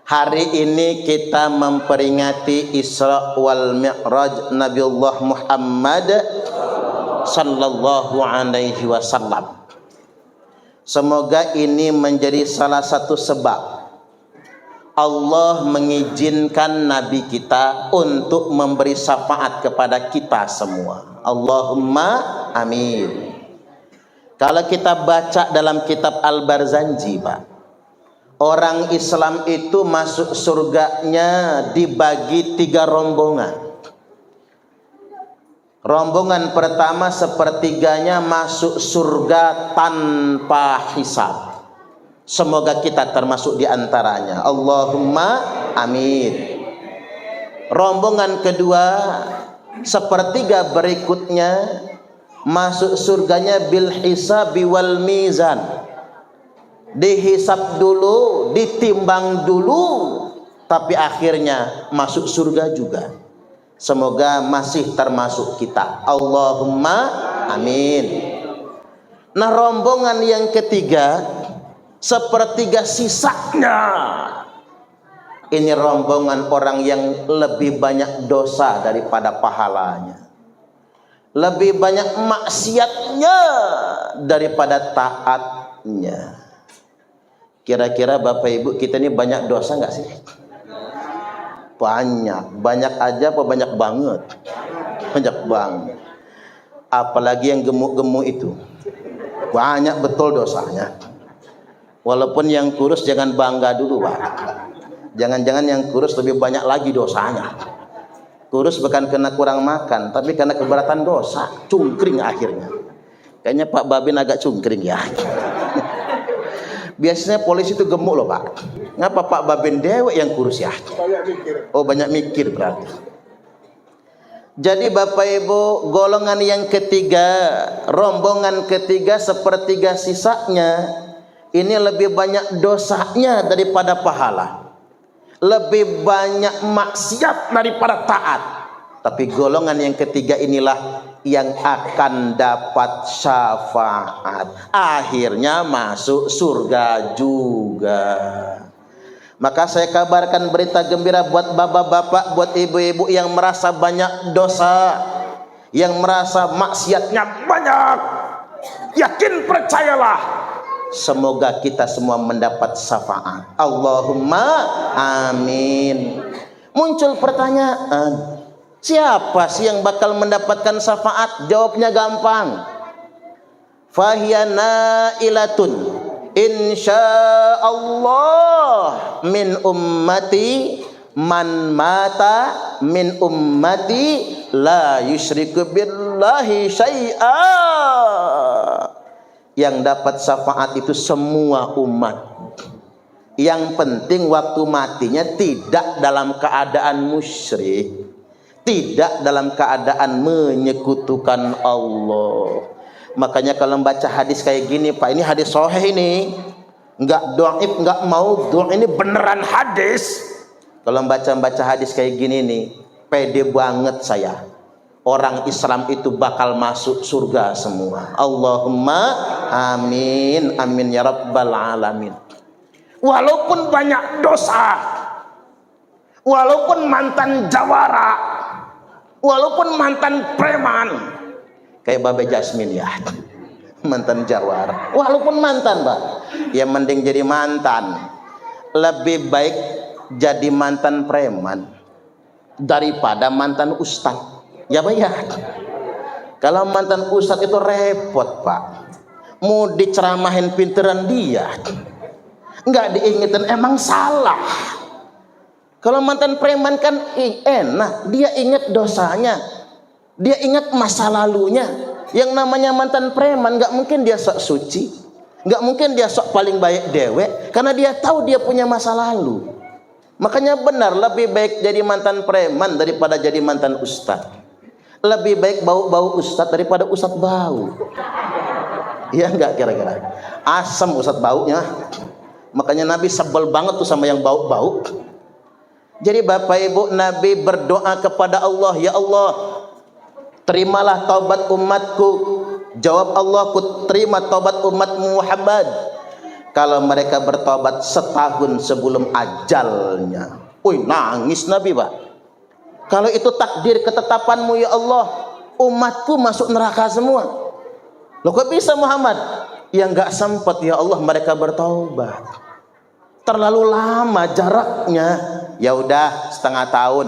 Hari ini kita memperingati Isra wal Mi'raj Nabiullah Muhammad sallallahu alaihi wasallam. Semoga ini menjadi salah satu sebab Allah mengizinkan Nabi kita untuk memberi syafaat kepada kita semua. Allahumma amin. Kalau kita baca dalam kitab Al-Barzanji, Pak, orang Islam itu masuk surganya dibagi 3 rombongan. Rombongan pertama sepertiganya masuk surga tanpa hisab. Semoga kita termasuk di antaranya. Allahumma amin. Rombongan kedua sepertiga berikutnya masuk surganya bil hisabi wal mizan. Dihisab dulu, ditimbang dulu, tapi akhirnya masuk surga juga. Semoga masih termasuk kita. Allahumma amin. Nah, rombongan yang ketiga sepertiga sisanya, ini rombongan orang yang lebih banyak dosa daripada pahalanya, lebih banyak maksiatnya daripada taatnya. Kira-kira Bapak Ibu kita ini banyak dosa nggak sih? Banyak aja apa banyak banget? Banyak banget. Apalagi yang gemuk-gemuk itu, banyak betul dosanya. Walaupun yang kurus jangan bangga dulu, Pak. Jangan-jangan yang kurus lebih banyak lagi dosanya. Kurus bukan karena kurang makan, tapi karena keberatan dosa, cungkring akhirnya. Kayaknya Pak Babin agak cungkring ya. Biasanya polisi itu gemuk loh, Pak. Ngapa Pak Babin dewek yang kurus ya? Banyak mikir. Oh, banyak mikir berarti. Jadi Bapak Ibu, golongan yang ketiga, rombongan ketiga sepertiga sisanya, ini lebih banyak dosanya daripada pahala, lebih banyak maksiat daripada taat. Tapi golongan yang ketiga inilah yang akan dapat syafaat, akhirnya masuk surga juga. Maka saya kabarkan berita gembira buat bapak-bapak, buat ibu-ibu yang merasa banyak dosa, yang merasa maksiatnya banyak. Yakin, percayalah, semoga kita semua mendapat syafaat. Allahumma amin. Muncul pertanyaan, siapa sih yang bakal mendapatkan syafaat? Jawabnya gampang. Fahiya nailatun insyaallah min ummati man mata min ummati la yusyriku billahi syai'a. Yang dapat syafaat itu semua umat. Yang penting waktu matinya tidak dalam keadaan musyrik, tidak dalam keadaan menyekutukan Allah. Makanya kalau baca hadis kayak gini, Pak, ini hadis sahih ini, enggak dhaif, enggak maudhu', ini beneran hadis. Kalau baca hadis kayak gini nih, pede banget saya. Orang Islam itu bakal masuk surga semua. Allahumma amin, amin ya rabbal alamin. Walaupun banyak dosa, walaupun mantan jawara, walaupun mantan preman, kayak Babe Jasmine ya, mantan jawara, walaupun mantan, Pak, ya mending jadi mantan. Lebih baik jadi mantan preman daripada mantan ustadz. Ya Pak ya. Kalau mantan ustadz itu repot, Pak. Mau diceramahin pinteran dia, nggak diingetin emang salah. Kalau mantan preman kan enak, dia ingat dosanya, dia ingat masa lalunya. Yang namanya mantan preman nggak mungkin dia sok suci, nggak mungkin dia sok paling baik dewek, karena dia tahu dia punya masa lalu. Makanya benar, lebih baik jadi mantan preman daripada jadi mantan ustadz. Lebih baik bau-bau ustadz daripada ustadz bau. Iya nggak kira-kira? Asam ustadz baunya. Makanya Nabi sebel banget tuh sama yang bau-bau. Jadi Bapak Ibu, Nabi berdoa kepada Allah, ya Allah, terimalah taubat umatku. Jawab Allah, ku terima taubat umat Muhammad. kalau mereka bertobat setahun sebelum ajalnya. Wih, nangis Nabi, Pak. Kalau itu takdir ketetapanmu ya Allah, umatku masuk neraka semua. Loh kok bisa Muhammad? Ya nggak sempat ya Allah mereka bertobat. Terlalu lama jaraknya. Ya udah setengah tahun.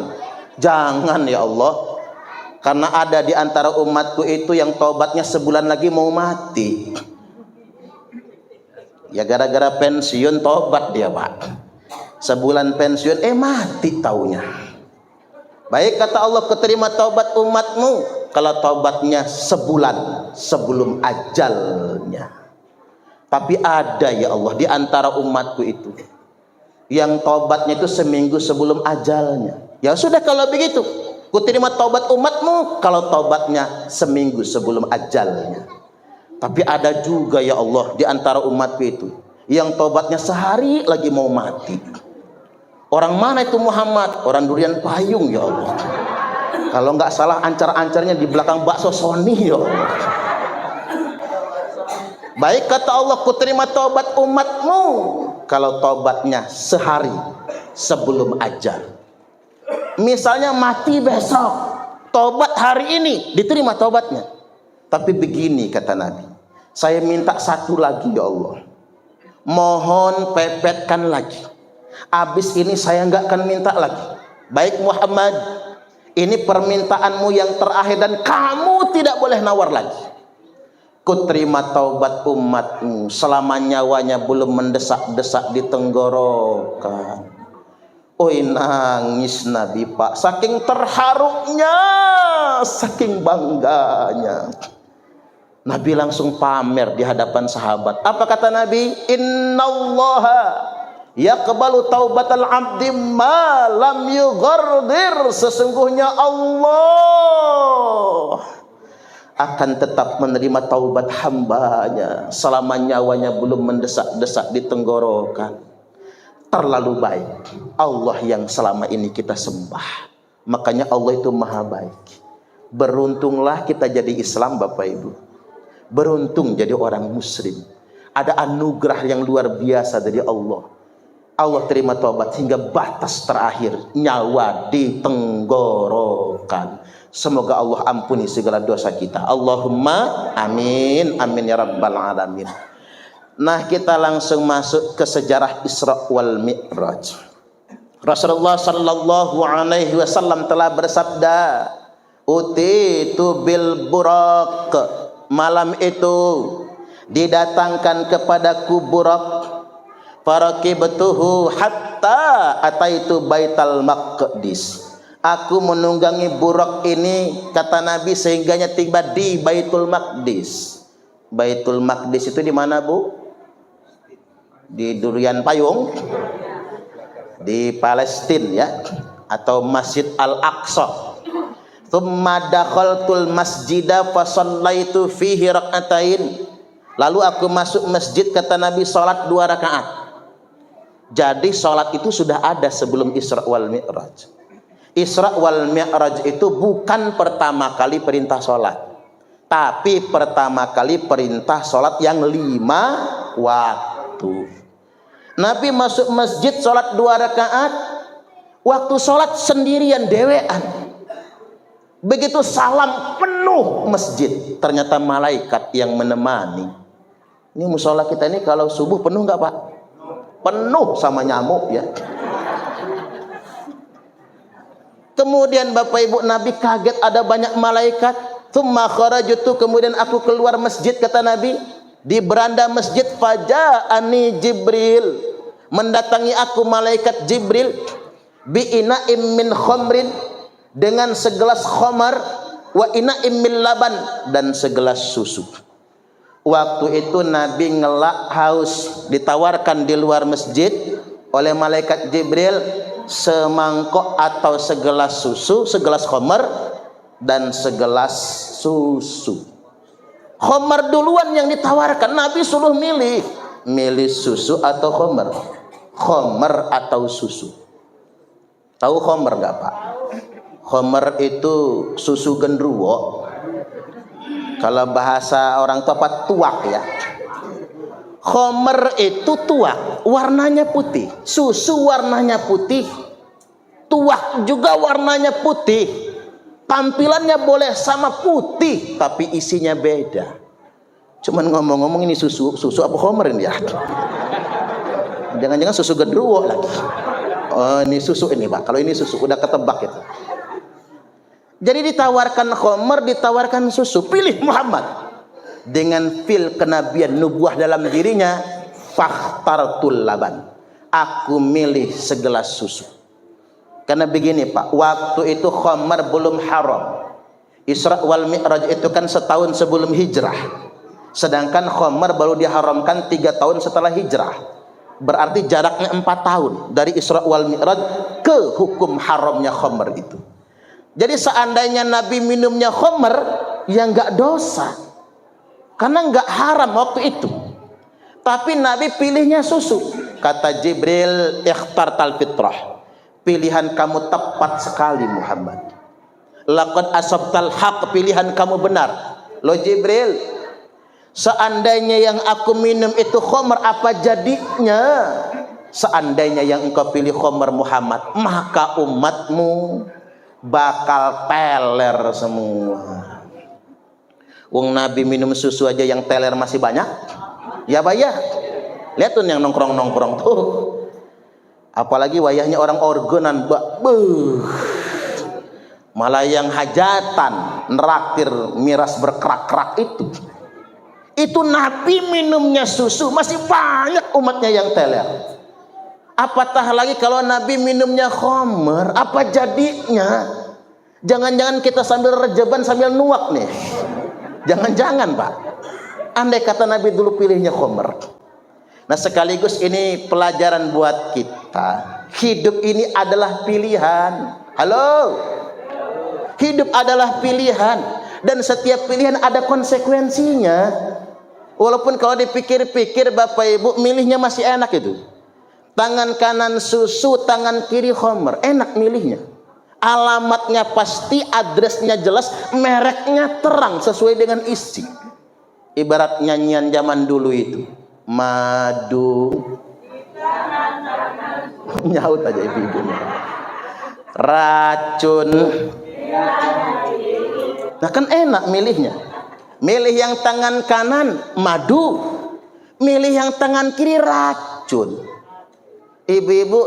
Jangan ya Allah. Karena ada di antara umatku itu yang tobatnya sebulan lagi mau mati. Ya gara-gara pensiun tobat dia, Pak. Sebulan pensiun mati taunya. Baik kata Allah, keterima taubat umatmu kalau taubatnya sebulan sebelum ajalnya. Tapi ada ya Allah di antara umatku itu yang taubatnya itu seminggu sebelum ajalnya. Ya sudah kalau begitu, kuterima taubat umatmu kalau taubatnya seminggu sebelum ajalnya. Tapi ada juga ya Allah di antara umatku itu yang taubatnya sehari lagi mau mati. Orang mana itu Muhammad? Orang Durian Payung ya Allah. Kalau nggak salah ancar-ancarnya di belakang bakso Sony ya Allah. Baik kata Allah, kuterima taubat umatmu kalau taubatnya sehari sebelum ajal. Misalnya mati besok, taubat hari ini diterima taubatnya. Tapi begini kata Nabi, saya minta satu lagi ya Allah, mohon pepetkan lagi. Abis ini saya nggak akan minta lagi. Baik Muhammad, ini permintaanmu yang terakhir dan kamu tidak boleh nawar lagi. Kuterima taubat umatmu selama nyawanya belum mendesak-desak di tenggorokan. Oi, nangis Nabi, Pak, saking terharunya, saking bangganya. Nabi langsung pamer di hadapan sahabat. Apa kata Nabi? Innallaha yaqbalu taubatal abdi ma lam yughardir. Sesungguhnya Allah akan tetap menerima taubat hambanya selama nyawanya belum mendesak-desak di tenggorokan. Terlalu baik Allah yang selama ini kita sembah. Makanya Allah itu maha baik. Beruntunglah kita jadi Islam Bapak Ibu. Beruntung jadi orang muslim. Ada anugerah yang luar biasa dari Allah. Allah terima taubat hingga batas terakhir nyawa di tenggorokan. Semoga Allah ampuni segala dosa kita. Allahumma amin. Amin ya rabbal alamin. Nah, kita langsung masuk ke sejarah Isra wal Mi'raj. Rasulullah sallallahu alaihi wasallam telah bersabda, utitu bil buraq. Malam itu didatangkan kepadaku buraq, farakibtuhu hatta ataitu baital maqdis. Aku menunggangi buraq ini kata Nabi sehingganya tiba di Baitul Maqdis. Baitul Maqdis itu di mana, Bu? Di Durian Payung, di Palestina ya, atau Masjid Al-Aqsa. Tsumma dakhaltul masjida fa shallaitu fihi rak'atain. Lalu aku masuk masjid kata Nabi, salat 2 rakaat. Jadi salat itu sudah ada sebelum Isra wal Mi'raj. Isra wal Mi'raj itu bukan pertama kali perintah salat, tapi pertama kali perintah salat yang 5 waktu. Nabi masuk masjid salat 2 rakaat. Waktu salat sendirian dewean. Begitu salam penuh masjid, ternyata malaikat yang menemani. Ini musola kita ini kalau subuh penuh nggak Pak? Penuh sama nyamuk ya. Kemudian Bapak Ibu, Nabi kaget ada banyak malaikat. Tsumma kharajtu, kemudian aku keluar masjid kata Nabi. Di beranda masjid faja'ani Jibril, mendatangi aku malaikat Jibril, bi ina'im min khamrin, dengan segelas khamar, wa ina'im min laban, dan segelas susu. Waktu itu Nabi ngelak haus, ditawarkan di luar masjid oleh malaikat Jibril semangkok atau segelas susu, segelas khamar dan segelas susu. Khamar duluan yang ditawarkan, Nabi suruh milih susu atau khamar. Khamar atau susu. Tahu khamar enggak Pak? Khamar itu susu gendruwo. Kalau bahasa orang tua Pak, tuak ya. Khomer itu tuak, warnanya putih. Susu warnanya putih, tuak juga warnanya putih. Tampilannya boleh sama putih, tapi isinya beda. Cuman ngomong-ngomong ini susu apa khomer ini ya? Jangan-jangan susu gendruwo lagi. Oh, ini susu ini Pak. Kalau ini susu udah ketebak itu. Jadi ditawarkan khomer, ditawarkan susu. Pilih Muhammad. Dengan fil kenabian nubuah dalam dirinya, fakhtartul laban. Aku milih segelas susu. Karena begini Pak, waktu itu khomer belum haram. Isra wal Mi'raj itu kan setahun sebelum hijrah. Sedangkan khomer baru diharamkan 3 tahun setelah hijrah. Berarti jaraknya 4 tahun dari Isra wal Mi'raj ke hukum haramnya khomer itu. Jadi seandainya Nabi minumnya khomer, ya nggak dosa, karena nggak haram waktu itu. Tapi Nabi pilihnya susu. Kata Jibril, ikhtartal fitrah. Pilihan kamu tepat sekali Muhammad. Laqad asabtal haq, pilihan kamu benar. Loh Jibril, seandainya yang aku minum itu khomer, apa jadinya? Seandainya yang engkau pilih khomer Muhammad, maka umatmu bakal teler semua. Wong Nabi minum susu aja yang teler masih banyak. Ya Pak ya. Lihat tuh yang nongkrong-nongkrong tuh. Apalagi wayahnya orang organan, Mbak. Malah yang hajatan, neraktir miras berkerak-kerak itu. Itu Nabi minumnya susu, masih banyak umatnya yang teler. Apatah lagi kalau Nabi minumnya khomer, apa jadinya? Jangan-jangan kita sambil rejeban sambil nuak nih. Jangan-jangan Pak. Andai kata Nabi dulu pilihnya khomer. Nah sekaligus ini pelajaran buat kita. Hidup ini adalah pilihan. Halo. Hidup adalah pilihan. Dan setiap pilihan ada konsekuensinya. Walaupun kalau dipikir-pikir Bapak Ibu, milihnya masih enak itu. Tangan kanan susu, tangan kiri khomer. Enak milihnya. Alamatnya pasti, addresnya jelas, mereknya terang sesuai dengan isi. Ibarat nyanyian zaman dulu itu. Madu. Nyaut aja ibu-ibunya. Racun. Nah kan enak milihnya. Milih yang tangan kanan madu, milih yang tangan kiri racun. Ibu-ibu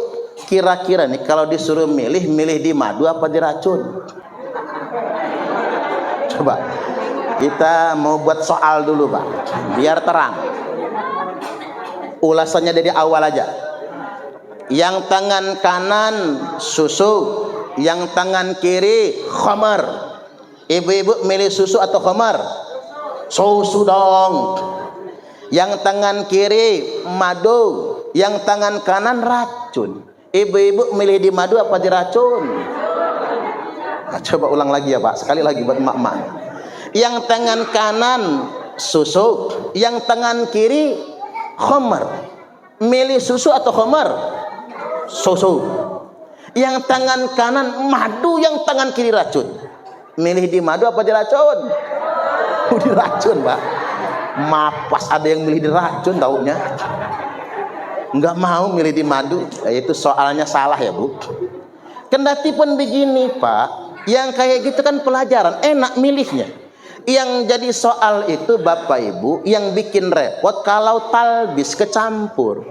kira-kira nih kalau disuruh milih di madu apa di racun? Coba kita mau buat soal dulu Pak, biar terang. Ulasannya dari awal aja. Yang tangan kanan susu, yang tangan kiri khamar. Ibu-ibu milih susu atau khamar? Susu dong. Yang tangan kiri madu, yang tangan kanan racun. Ibu-ibu milih di madu apa di racun? Nah, coba ulang lagi ya Pak, sekali lagi buat emak-emak. Yang tangan kanan susu, yang tangan kiri khamar. Milih susu atau khamar? Susu. Yang tangan kanan madu, yang tangan kiri racun. Milih di madu apa di racun? Di racun Pak. Mapas ada yang milih di racun taunya. Nggak mau milih di madu. Itu soalnya salah ya Bu. Kendati pun begini Pak, yang kayak gitu kan pelajaran, enak milihnya. Yang jadi soal itu Bapak Ibu, yang bikin repot kalau talbis kecampur.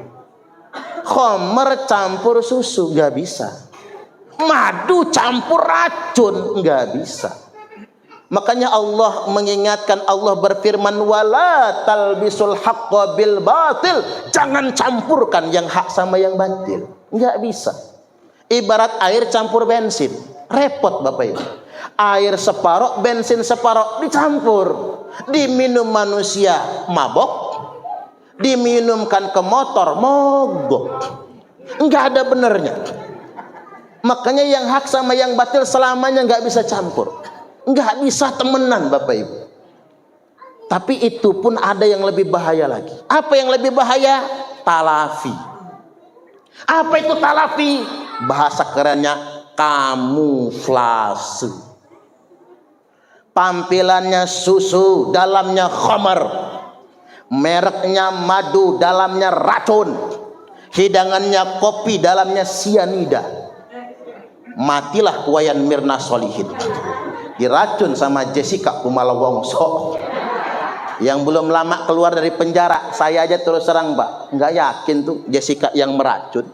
Khomer campur susu nggak bisa. Madu campur racun nggak bisa. Makanya Allah mengingatkan, Allah berfirman wala talbisul haqqa bil batil. Jangan campurkan yang hak sama yang batil. Nggak bisa. Ibarat air campur bensin, repot Bapak Ibu. Air separoh, bensin separoh dicampur. Diminum manusia mabok, diminumkan ke motor mogok. Nggak ada benernya. Makanya yang hak sama yang batil selamanya nggak bisa campur. Nggak bisa temenan Bapak Ibu. Tapi itu pun ada yang lebih bahaya lagi. Apa yang lebih bahaya? Talafi. Apa itu talafi? Bahasa kerennya kamuflase. Tampilannya susu, dalamnya khamar. mereknya madu, dalamnya racun, hidangannya kopi, dalamnya sianida. Matilah Wayan Mirna Solihin, diracun sama Jessica Kumala Wongso yang belum lama keluar dari penjara. Saya aja terus terang Pak, nggak yakin tuh Jessica yang meracun.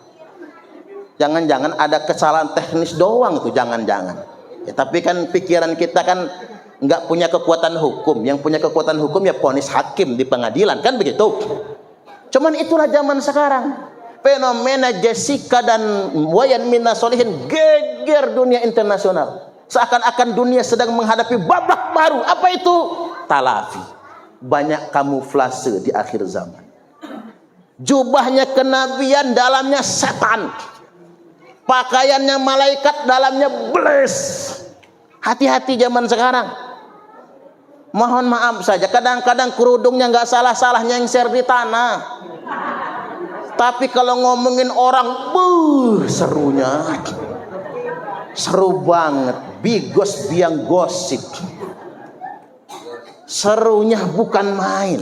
Jangan-jangan ada kesalahan teknis doang tuh, jangan-jangan. Ya, tapi kan pikiran kita kan nggak punya kekuatan hukum. Yang punya kekuatan hukum ya vonis hakim di pengadilan, kan begitu. Cuman itulah zaman sekarang. Fenomena Jessica dan Wayan Mirna Solihin geger dunia internasional. Seakan-akan dunia sedang menghadapi babak baru. Apa itu? Talafi. Banyak kamuflase di akhir zaman. Jubahnya kenabian, dalamnya setan. Pakaiannya malaikat, dalamnya bles. Hati-hati zaman sekarang. Mohon maaf saja, kadang-kadang kerudungnya nggak salah-salah nyengser di tanah. Tapi kalau ngomongin orang, serunya. Seru banget. Bigos biang gosip. Serunya bukan main.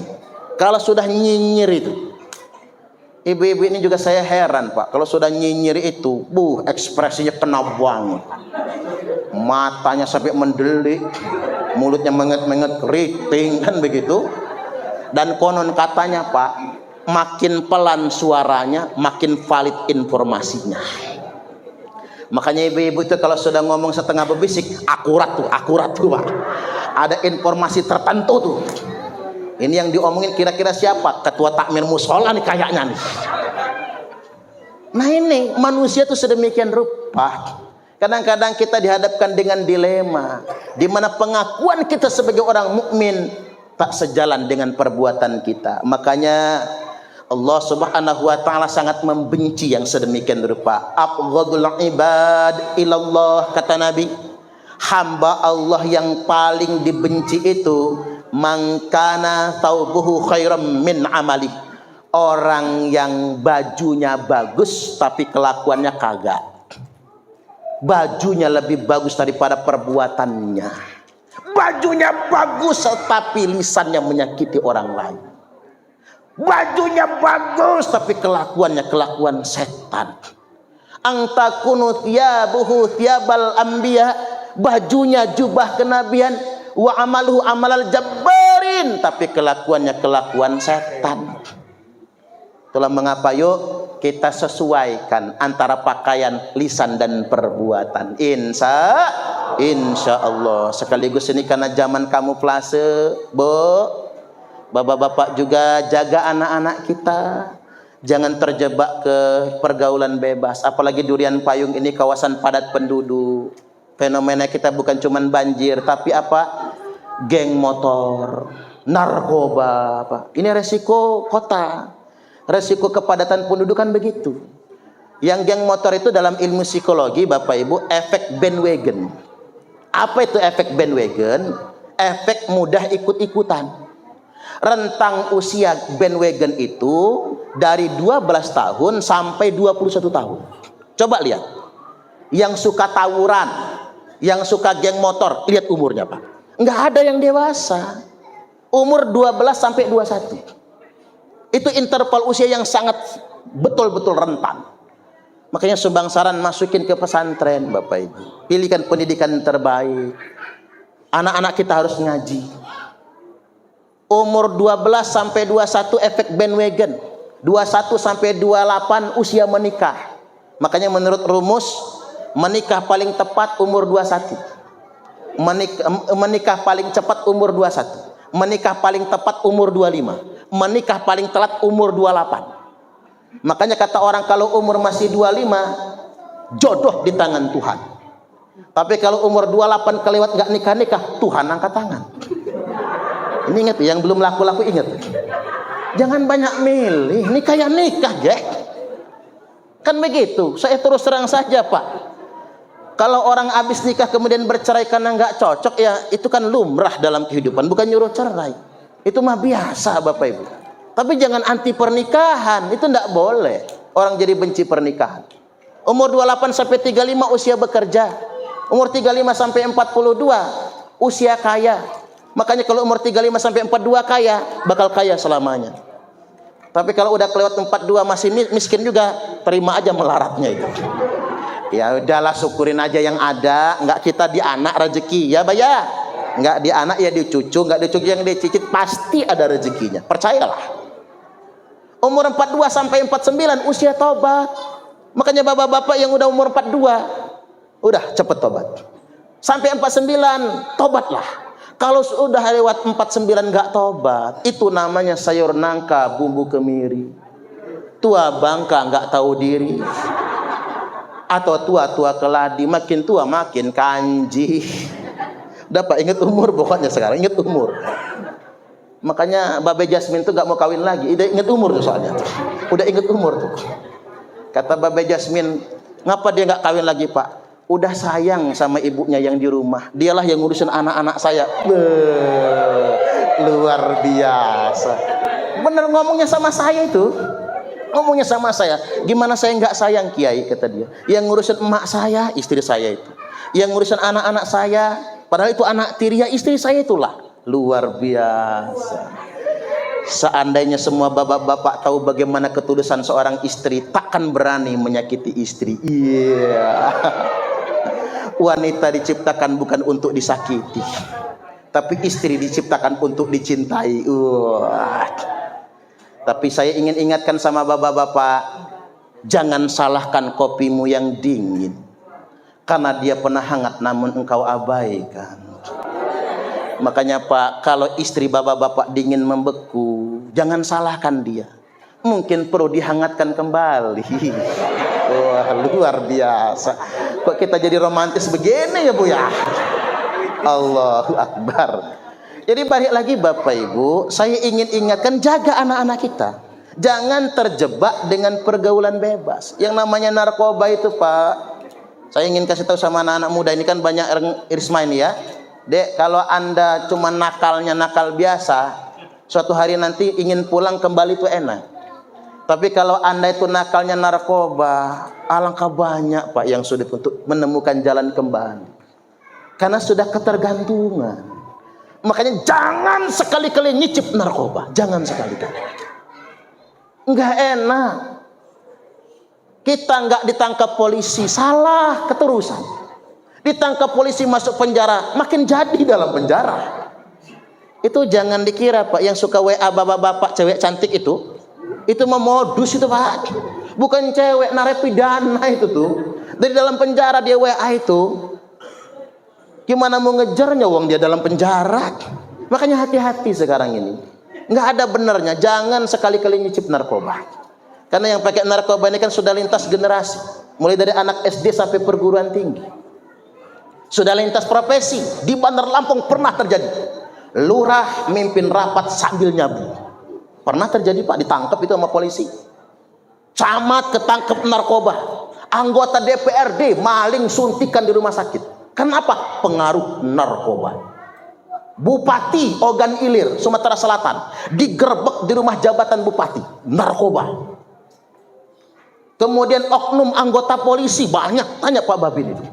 Kalau sudah nyinyir itu. Ibu-ibu ini juga saya heran Pak. Kalau sudah nyinyir itu, ekspresinya kena banget. Matanya sampai mendelik, mulutnya menget-menget keriting, kan begitu. Dan konon katanya Pak, makin pelan suaranya, makin valid informasinya. Makanya ibu-ibu itu kalau sudah ngomong setengah berbisik, akurat tuh Pak. Ada informasi tertentu tuh. Ini yang diomongin kira-kira siapa? Ketua takmir musola nih kayaknya nih. Nah ini manusia tuh sedemikian rupa. Kadang-kadang kita dihadapkan dengan dilema, di mana pengakuan kita sebagai orang mukmin tak sejalan dengan perbuatan kita. Makanya Allah Subhanahu wa taala sangat membenci yang sedemikian rupa. Abghadul ibad ilallah, kata Nabi, hamba Allah yang paling dibenci itu mangkana taubuhu khairam min amali, orang yang bajunya bagus tapi kelakuannya kagak. Bajunya lebih bagus daripada perbuatannya. Bajunya bagus tapi lisannya menyakiti orang lain. Bajunya bagus tapi kelakuannya kelakuan setan. Angtakunu thiyabuhu thiyabal anbiya, bajunya jubah kenabian, wa amaluhu amalal jabbarin, tapi kelakuannya kelakuan setan. Itulah mengapa yuk kita sesuaikan antara pakaian, lisan dan perbuatan. Insya Allah. Sekaligus ini karena zaman kamuflase, bapak-bapak juga jaga anak-anak kita. Jangan terjebak ke pergaulan bebas. Apalagi Durian Payung ini kawasan padat penduduk. Fenomena kita bukan cuma banjir, tapi apa? Geng motor, narkoba, apa? Ini resiko kota. Resiko kepadatan penduduk kan begitu. Yang geng motor itu dalam ilmu psikologi Bapak Ibu, efek bandwagon. Apa itu efek bandwagon? Efek mudah ikut-ikutan. Rentang usia bandwagon itu dari 12 tahun sampai 21 tahun. Coba lihat. Yang suka tawuran, yang suka geng motor, lihat umurnya Pak. Nggak ada yang dewasa. Umur 12 sampai 21. Itu interval usia yang sangat betul-betul rentan. Makanya Sumbangsaran masukin ke pesantren Bapak Ibu. Pilihkan pendidikan terbaik. Anak-anak kita harus ngaji. Umur 12 sampai 21 efek bandwagon. 21 sampai 28 usia menikah. Makanya menurut rumus menikah paling tepat umur 21. Menikah paling cepat umur 21. Menikah paling tepat umur 25. Menikah paling telat umur 28. Makanya kata orang kalau umur masih 25 jodoh di tangan Tuhan. Tapi kalau umur 28 kelewat nggak nikah-nikah, Tuhan angkat tangan. Ini ingat yang belum laku-laku, ingat. Jangan banyak milih, nikah ya nikah, ya. Kan begitu. Saya terus terang saja, Pak. Kalau orang habis nikah kemudian bercerai karena nggak cocok, ya itu kan lumrah dalam kehidupan, bukan nyuruh cerai. Itu mah biasa Bapak Ibu. Tapi jangan anti pernikahan, itu enggak boleh. Orang jadi benci pernikahan. Umur 28 sampai 35 usia bekerja. Umur 35 sampai 42 usia kaya. Makanya kalau umur 35 sampai 42 kaya, bakal kaya selamanya. Tapi kalau udah kelewat 42 masih miskin juga, terima aja melaratnya itu. Ya udahlah, syukurin aja yang ada. Enggak kita di anak rezeki ya Baya, enggak di anak ya di cucu, enggak di cucu yang dicicit, pasti ada rezekinya, percayalah. Umur 42 sampai 49 usia tobat. Makanya bapak-bapak yang udah umur 42 udah cepet tobat. Sampai 49 tobatlah. Kalau sudah lewat 49 enggak tobat, itu namanya sayur nangka bumbu kemiri. Tua bangka enggak tahu diri. Atau tua-tua keladi, makin tua makin kanji. Udah Pak, ingat umur pokoknya sekarang, ingat umur. Makanya Babe Jasmine tuh gak mau kawin lagi, udah ingat umur tuh soalnya tuh. Udah ingat umur tuh. Kata Babe Jasmine, ngapa dia gak kawin lagi Pak? Udah sayang sama ibunya yang di rumah, dialah yang ngurusin anak-anak saya. Luar biasa. Bener ngomongnya sama saya itu. Ngomongnya sama saya, gimana saya nggak sayang Kiai, kata dia. Yang ngurusin emak saya, istri saya itu. Yang ngurusin anak-anak saya, padahal itu anak tiri ya istri saya itulah. Luar biasa. Seandainya semua bapak-bapak tahu bagaimana ketulusan seorang istri, takkan berani menyakiti istri. Iya. Wanita diciptakan bukan untuk disakiti, tapi istri diciptakan untuk dicintai. Tapi saya ingin ingatkan sama bapak-bapak, jangan salahkan kopimu yang dingin, karena dia pernah hangat namun engkau abaikan. Makanya Pak, kalau istri bapak-bapak dingin membeku, jangan salahkan dia. Mungkin perlu dihangatkan kembali. Wah, luar biasa. Kok kita jadi romantis begini ya Bu ya? Allahu Akbar. Jadi balik lagi Bapak Ibu, saya ingin ingatkan, jaga anak-anak kita. Jangan terjebak dengan pergaulan bebas. Yang namanya narkoba itu Pak, saya ingin kasih tahu sama anak-anak muda ini, kan banyak Irisma ini ya. Dek, kalau Anda cuma nakalnya nakal biasa, suatu hari nanti ingin pulang kembali itu enak. Tapi kalau Anda itu nakalnya narkoba, alangkah banyak Pak yang sulit untuk menemukan jalan kembali. Karena sudah ketergantungan. Makanya jangan sekali-kali nyicip narkoba, jangan sekali-kali. Enggak enak. Kita enggak ditangkap polisi, salah keterusan. Ditangkap polisi masuk penjara, makin jadi dalam penjara. Itu jangan dikira Pak, yang suka WA bapak-bapak cewek cantik itu memodus itu Pak. Bukan cewek narapidana itu tuh. Dari dalam penjara dia WA itu. Gimana mau ngejarnya wong dia dalam penjara? Makanya hati-hati sekarang ini. Nggak ada benernya, jangan sekali-kali nyicip narkoba. Karena yang pakai narkoba ini kan sudah lintas generasi. Mulai dari anak SD sampai perguruan tinggi. Sudah lintas profesi. Di Bandar Lampung pernah terjadi. Lurah mimpin rapat sambil nyabu. Pernah terjadi Pak, ditangkap itu sama polisi. Camat ketangkep narkoba. Anggota DPRD maling suntikan di rumah sakit. Kenapa? Pengaruh narkoba. Bupati Ogan Ilir, Sumatera Selatan, digerebek di rumah jabatan bupati, narkoba. Kemudian oknum anggota polisi banyak, tanya Pak Babin itu.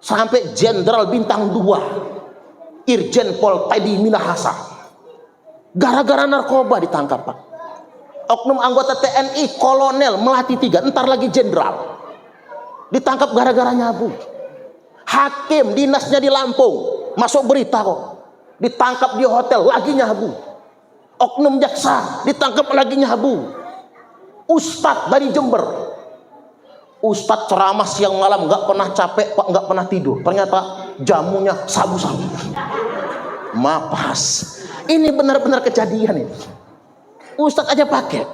Sampai Jenderal Bintang 2, Irjen Pol Teddy Minahasa, gara-gara narkoba ditangkap Pak. Oknum anggota TNI Kolonel Melati 3, entar lagi Jenderal, ditangkap gara-gara nyabu. Hakim dinasnya di Lampung, masuk berita kok, ditangkap di hotel lagi nyabu. Oknum jaksa ditangkap lagi nyabu. Ustadz dari Jember, Ustadz ceramah siang malam nggak pernah capek Pak, nggak pernah tidur, ternyata jamunya sabu-sabu, mapas. Ini benar-benar kejadian ini. Ustadz aja pakai,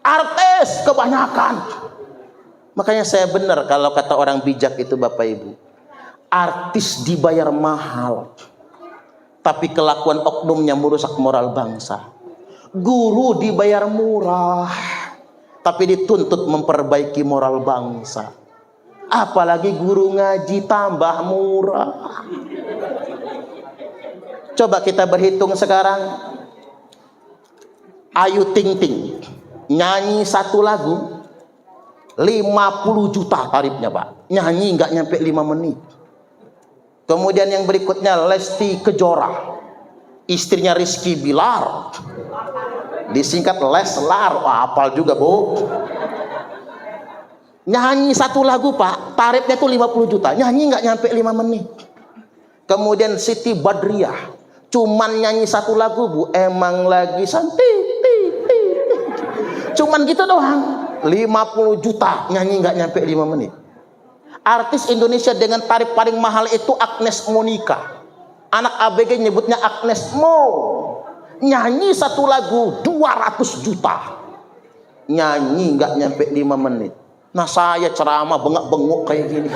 artis kebanyakan. Makanya saya benar kalau kata orang bijak itu Bapak Ibu, artis dibayar mahal, tapi kelakuan oknumnya merusak moral bangsa. Guru dibayar murah, tapi dituntut memperbaiki moral bangsa. Apalagi guru ngaji tambah murah. Coba kita berhitung sekarang. Ayu Ting Ting nyanyi satu lagu 50 juta tarifnya Pak. Nyanyi nggak nyampe 5 menit. Kemudian yang berikutnya Lesti Kejora, istrinya Rizky Bilar, disingkat Leslar. Wah, hafal juga Bu. Nyanyi satu lagu Pak, tarifnya tuh 50 juta, nyanyi nggak nyampe 5 menit. Kemudian Siti Badriah, cuman nyanyi satu lagu Bu, emang lagi santai, cuman gitu doang, 50 juta, nyanyi nggak nyampe 5 menit. Artis Indonesia dengan tarif paling mahal itu Agnes Monica, anak ABG nyebutnya Agnes Mo, nyanyi satu lagu 200 juta, nyanyi nggak nyampe 5 menit. Nah saya ceramah bengak-bengok kayak gini,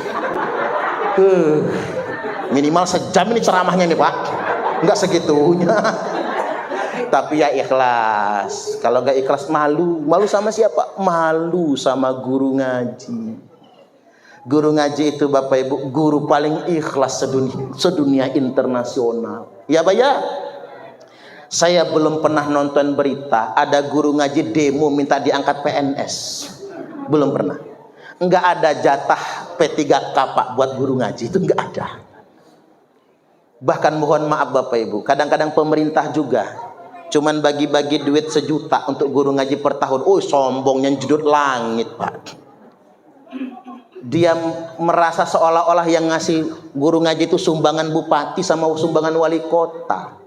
minimal sejam ini ceramahnya nih Pak, nggak segitunya. Tapi ya ikhlas. Kalau nggak ikhlas malu. Malu sama siapa? Malu sama guru ngaji. Guru ngaji itu Bapak Ibu, guru paling ikhlas sedunia internasional. Ya Pak ya. Saya belum pernah nonton berita ada guru ngaji demo minta diangkat PNS. Belum pernah. Enggak ada jatah P3K Pak buat guru ngaji, itu enggak ada. Bahkan mohon maaf Bapak Ibu, kadang-kadang pemerintah juga cuman bagi-bagi duit 1 juta untuk guru ngaji per tahun. Oh sombongnya jedut langit Pak. Dia merasa seolah-olah yang ngasih guru ngaji itu sumbangan bupati sama sumbangan wali kota.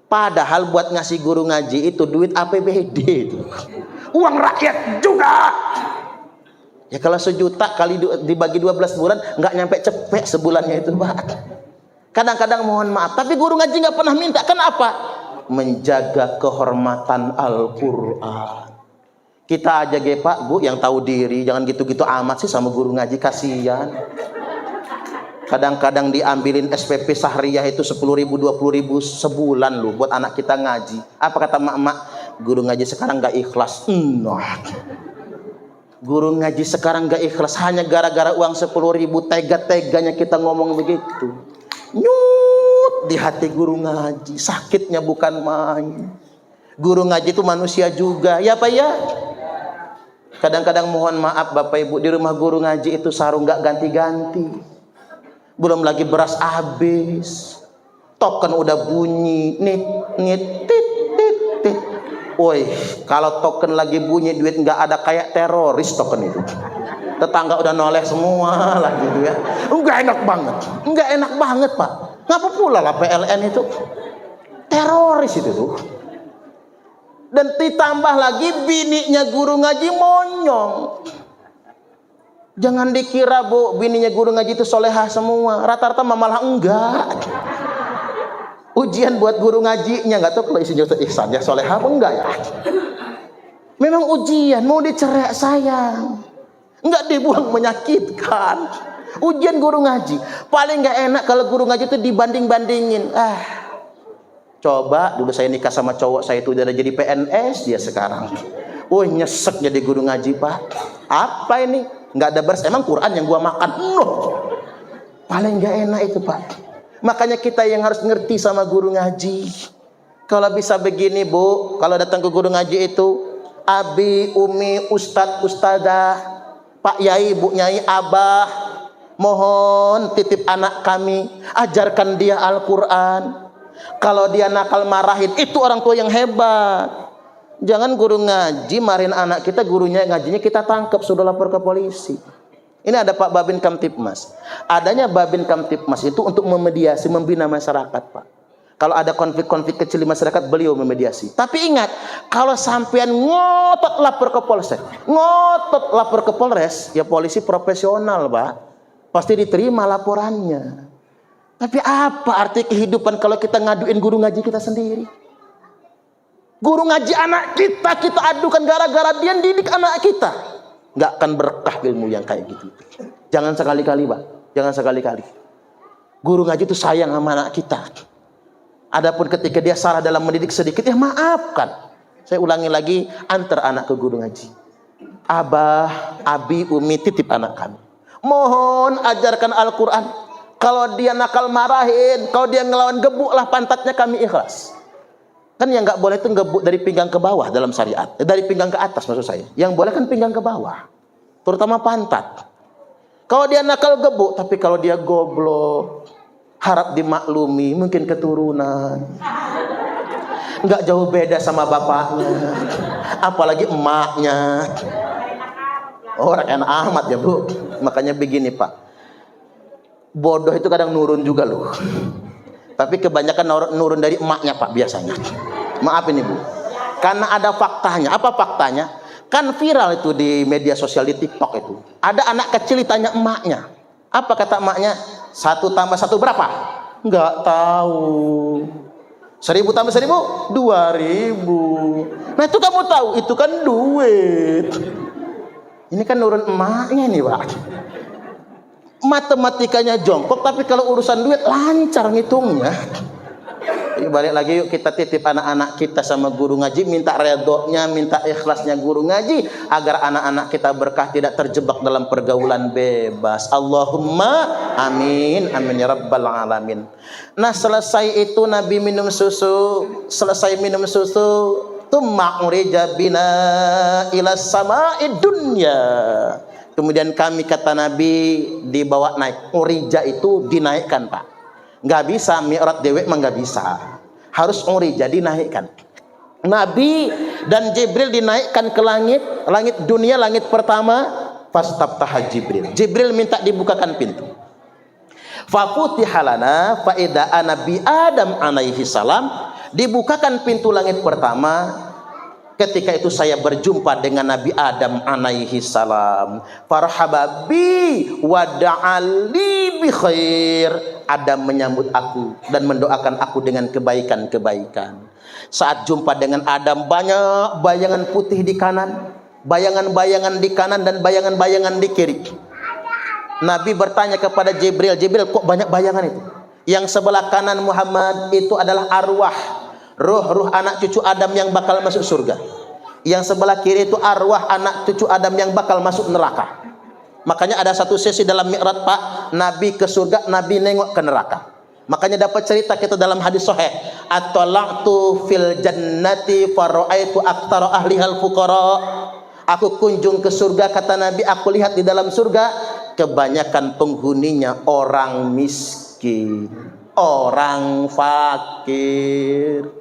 Padahal buat ngasih guru ngaji itu duit APBD itu. Uang rakyat juga. Ya kalau 1 juta kali dibagi 12 bulan nggak nyampe cepet sebulannya itu Pak. Kadang-kadang mohon maaf, tapi guru ngaji nggak pernah minta. Kenapa? Menjaga kehormatan Al-Quran. Kita aja Pak Bu yang tahu diri, jangan gitu-gitu amat sih sama guru ngaji, kasihan. Kadang-kadang diambilin SPP Sahriyah itu 10.000 20.000 sebulan loh buat anak kita ngaji. Apa kata mak-mak? Guru ngaji sekarang nggak ikhlas. Guru ngaji sekarang nggak ikhlas hanya gara-gara uang 10.000, tega-teganya kita ngomong begitu. Nyut di hati guru ngaji, sakitnya bukan main. Guru ngaji itu manusia juga, ya Pak ya. Kadang-kadang mohon maaf Bapak Ibu, di rumah guru ngaji itu sarung nggak ganti-ganti, belum lagi beras habis, token udah bunyi, nit, tit. Woi, kalau token lagi bunyi duit nggak ada, kayak teroris token itu. Tetangga udah noleh semua lah gitu ya. Nggak enak banget Pak. Ngapa pula lah PLN itu? Teroris itu tuh. Dan ditambah lagi bininya guru ngaji monyong. Jangan dikira Bu, bininya guru ngaji itu solehah semua. Rata-rata malah enggak. Ujian buat guru ngajinya, nggak tahu kalau isinya Ustaz Ihsan ya solehah apa enggak ya. Memang ujian, mau dicerai sayang, enggak dibuang menyakitkan. Ujian guru ngaji paling nggak enak kalau guru ngaji itu dibanding-bandingin. Coba dulu saya nikah sama cowok saya itu udah jadi PNS, dia sekarang nyesek jadi guru ngaji Pak. Apa ini? Nggak ada beras, emang Quran yang gua makan? Paling nggak enak itu Pak. Makanya kita yang harus ngerti sama guru ngaji. Kalau bisa begini Bu, kalau datang ke guru ngaji itu abi, umi, ustadz, ustadzah, Pak Yai, Bu Nyai, Abah, mohon titip anak kami, ajarkan dia Al-Quran. Kalau dia nakal marahin, itu orang tua yang hebat. Jangan guru ngaji marahin anak kita, gurunya ngajinya kita tangkap, sudah lapor ke polisi. Ini ada Pak Babin Kamtipmas. Adanya Babin Kamtipmas itu untuk memediasi, membina masyarakat Pak. Kalau ada konflik-konflik kecil di masyarakat, beliau memediasi. Tapi ingat, kalau sampean ngotot lapor ke polsek, ngotot lapor ke Polres, ya polisi profesional Pak, pasti diterima laporannya. Tapi apa arti kehidupan kalau kita ngaduin guru ngaji kita sendiri? Guru ngaji anak kita, kita adukan gara-gara dia didik anak kita. Nggak akan berkah ilmu yang kayak gitu. Jangan sekali-kali Pak, jangan sekali-kali. Guru ngaji itu sayang sama anak kita. Adapun ketika dia salah dalam mendidik sedikit, ya maafkan. Saya ulangi lagi, antar anak ke guru ngaji. Abah, abi, umi, titip anak kami. Mohon ajarkan Al-Quran. Kalau dia nakal marahin, kalau dia ngelawan gebuklah pantatnya, kami ikhlas. Kan yang nggak boleh itu gebuk dari pinggang ke bawah dalam syariat. Dari pinggang ke atas maksud saya. Yang boleh kan pinggang ke bawah. Terutama pantat. Kalau dia nakal gebuk, tapi kalau dia goblok, harap dimaklumi, mungkin keturunan. Nggak jauh beda sama bapaknya, apalagi emaknya. Orang enak amat ya bro. Makanya begini Pak, bodoh itu kadang nurun juga loh. Tapi kebanyakan nurun dari emaknya Pak biasanya. Maaf ini Bu, karena ada faktanya. Apa faktanya? Kan viral itu di media sosial, di TikTok itu. Ada anak kecil ditanya emaknya. Apa kata emaknya? 1 tambah 1 berapa? Nggak tahu. 1000 tambah 1000? 2000. Nah itu kamu tahu, itu kan duit. Ini kan nurun emaknya nih Pak. Matematikanya jongkok, tapi kalau urusan duit lancar ngitungnya. Yuk balik lagi, yuk kita titip anak-anak kita sama guru ngaji, minta redoknya, minta ikhlasnya guru ngaji, agar anak-anak kita berkah, tidak terjebak dalam pergaulan bebas. Allahumma amin, amin ya rabbal alamin. Nah selesai itu Nabi minum susu, selesai minum susu, tumma urija bina ila sama'id dunya. Kemudian kami, kata Nabi, dibawa naik. Urija itu dinaikkan Pak. Nggak bisa mi'raj dewek mah nggak bisa, harus urija dinaikkan. Nabi dan Jibril dinaikkan ke langit, langit dunia, langit pertama. Fastaftaha Jibril, Jibril minta dibukakan pintu. Fafutiha lana fa idza Nabi Adam alaihi salam, dibukakan pintu langit pertama. Ketika itu saya berjumpa dengan Nabi Adam alaihi salam. Farhaba bi wa da'ali bi khair. Adam menyambut aku dan mendoakan aku dengan kebaikan-kebaikan. Saat jumpa dengan Adam, banyak bayangan putih di kanan, bayangan-bayangan di kanan dan bayangan-bayangan di kiri. Nabi bertanya kepada Jibril, Jibril kok banyak bayangan itu? Yang sebelah kanan Muhammad itu adalah arwah, ruh-ruh anak cucu Adam yang bakal masuk surga. Yang sebelah kiri itu arwah anak cucu Adam yang bakal masuk neraka. Makanya ada satu sesi dalam Mi'raj Pak, Nabi ke surga, Nabi nengok ke neraka. Makanya dapat cerita kita dalam hadis sahih, at-talaqtu fil jannati fara'aitu aktsara ahlihal fuqara. Aku kunjung ke surga, kata Nabi, aku lihat di dalam surga kebanyakan penghuninya orang miskin, orang fakir.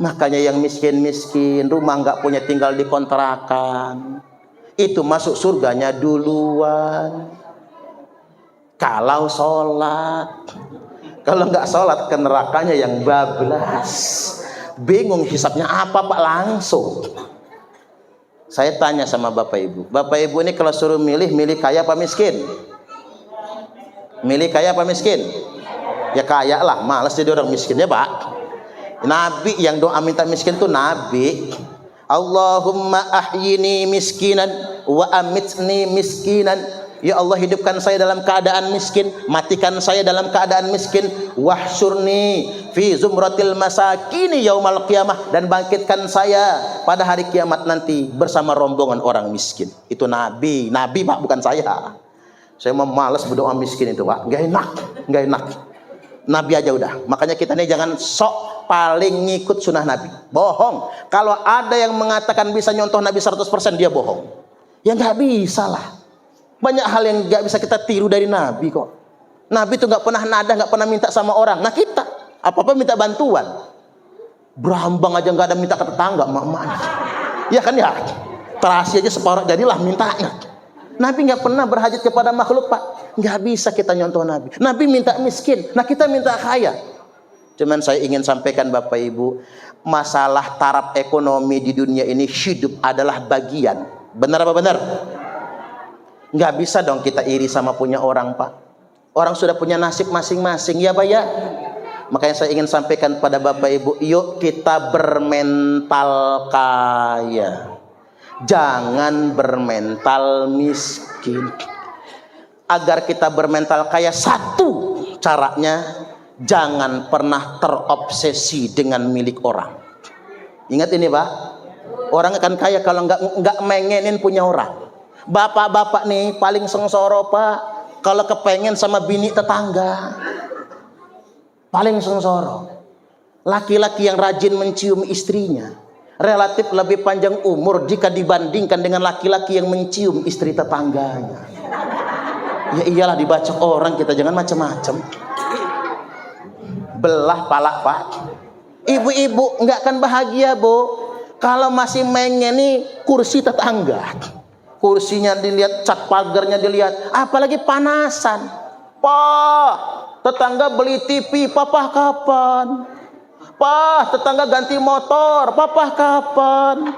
Makanya yang miskin-miskin, rumah nggak punya, tinggal di kontrakan, itu masuk surganya duluan. Kalau sholat, kalau nggak sholat ke nerakanya yang bablas. Bingung hisapnya apa Pak, langsung. Saya tanya sama Bapak Ibu ini kalau suruh milih kaya apa miskin? Milih kaya apa miskin? Ya kaya lah, malas jadi orang miskin ya Pak. Nabi yang doa minta miskin tuh Nabi. Allahumma ahyini miskinan wa amitni miskinan. Ya Allah, hidupkan saya dalam keadaan miskin, matikan saya dalam keadaan miskin. Wahsyurni fi zumratil masakini yaumal qiyamah, dan bangkitkan saya pada hari kiamat nanti bersama rombongan orang miskin. Itu Nabi Pak, bukan saya. Saya mau malas berdoa miskin itu Pak, nggak enak. Nabi aja udah. Makanya kita nih jangan sok paling ngikut sunnah Nabi. Bohong. Kalau ada yang mengatakan bisa nyontoh Nabi 100%, dia bohong. Ya nggak bisa lah. Banyak hal yang nggak bisa kita tiru dari Nabi kok. Nabi itu nggak pernah nada, nggak pernah minta sama orang. Nah kita apa-apa minta bantuan. Berambang aja nggak ada minta ke tetangga, mak-mak. Ya kan ya. Terasi aja separuh jadilah mintanya. Nabi nggak pernah berhajat kepada makhluk Pak. Nggak bisa kita nyontoh Nabi. Nabi minta miskin, nah kita minta kaya. Cuman saya ingin sampaikan Bapak Ibu, masalah taraf ekonomi di dunia ini hidup adalah bagian. Benar apa benar? Nggak bisa dong kita iri sama punya orang Pak. Orang sudah punya nasib masing-masing ya Pak ya. Makanya saya ingin sampaikan pada Bapak Ibu, yuk kita bermental kaya, jangan bermental miskin. Agar kita bermental kaya, satu caranya, jangan pernah terobsesi dengan milik orang. Ingat ini Pak, orang akan kaya kalau nggak mengenin punya orang. Bapak-bapak nih paling sengsara Pak, kalau kepengen sama bini tetangga. Paling sengsara. Laki-laki yang rajin mencium istrinya relatif lebih panjang umur jika dibandingkan dengan laki-laki yang mencium istri tetangganya. Ya iyalah, dibacok orang kita, jangan macam-macam. belah pala Pak. Ibu-ibu nggak akan bahagia Bu kalau masih mainnya nih kursi tetangga. Kursinya dilihat, cat pagarnya dilihat, apalagi panasan. Pak, tetangga beli TV, papa kapan? Pak, tetangga ganti motor, papa kapan?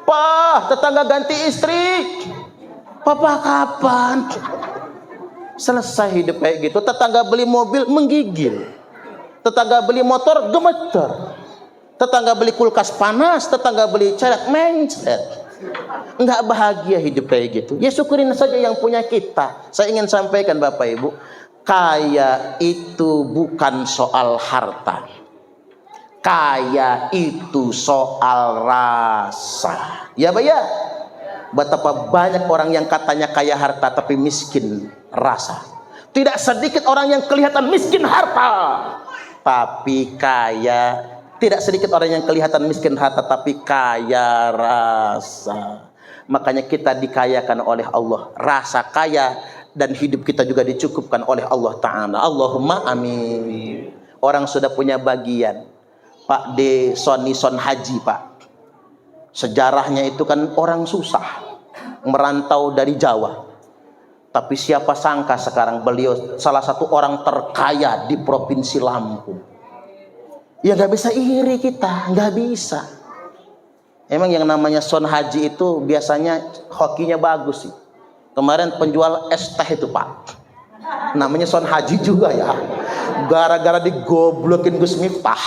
Pak, tetangga ganti istri, papa kapan? Selesai hidup kayak gitu. Tetangga beli mobil menggigil, tetangga beli motor gemeter, tetangga beli kulkas panas, tetangga beli celek mencret. Enggak bahagia hidup kayak gitu. Ya syukurin saja yang punya kita. Saya ingin sampaikan Bapak Ibu, kaya itu bukan soal harta. Kaya itu soal rasa. Ya Pak ya. Betapa banyak orang yang katanya kaya harta tapi miskin rasa. Tidak sedikit orang yang kelihatan miskin harta tapi kaya. Tidak sedikit orang yang kelihatan miskin harta tapi kaya rasa. Makanya kita dikayakan oleh Allah, rasa kaya, dan hidup kita juga dicukupkan oleh Allah Ta'ala. Allahumma amin. Orang sudah punya bagian. Pak D. Son Haji Pak, sejarahnya itu kan orang susah, merantau dari Jawa. Tapi siapa sangka sekarang beliau salah satu orang terkaya di Provinsi Lampung. Ya nggak bisa iri kita, nggak bisa. Emang yang namanya Son Haji itu biasanya hokinya bagus sih. Kemarin penjual es teh itu Pak, namanya Son Haji juga ya. Gara-gara digoblokin Gus Miftah,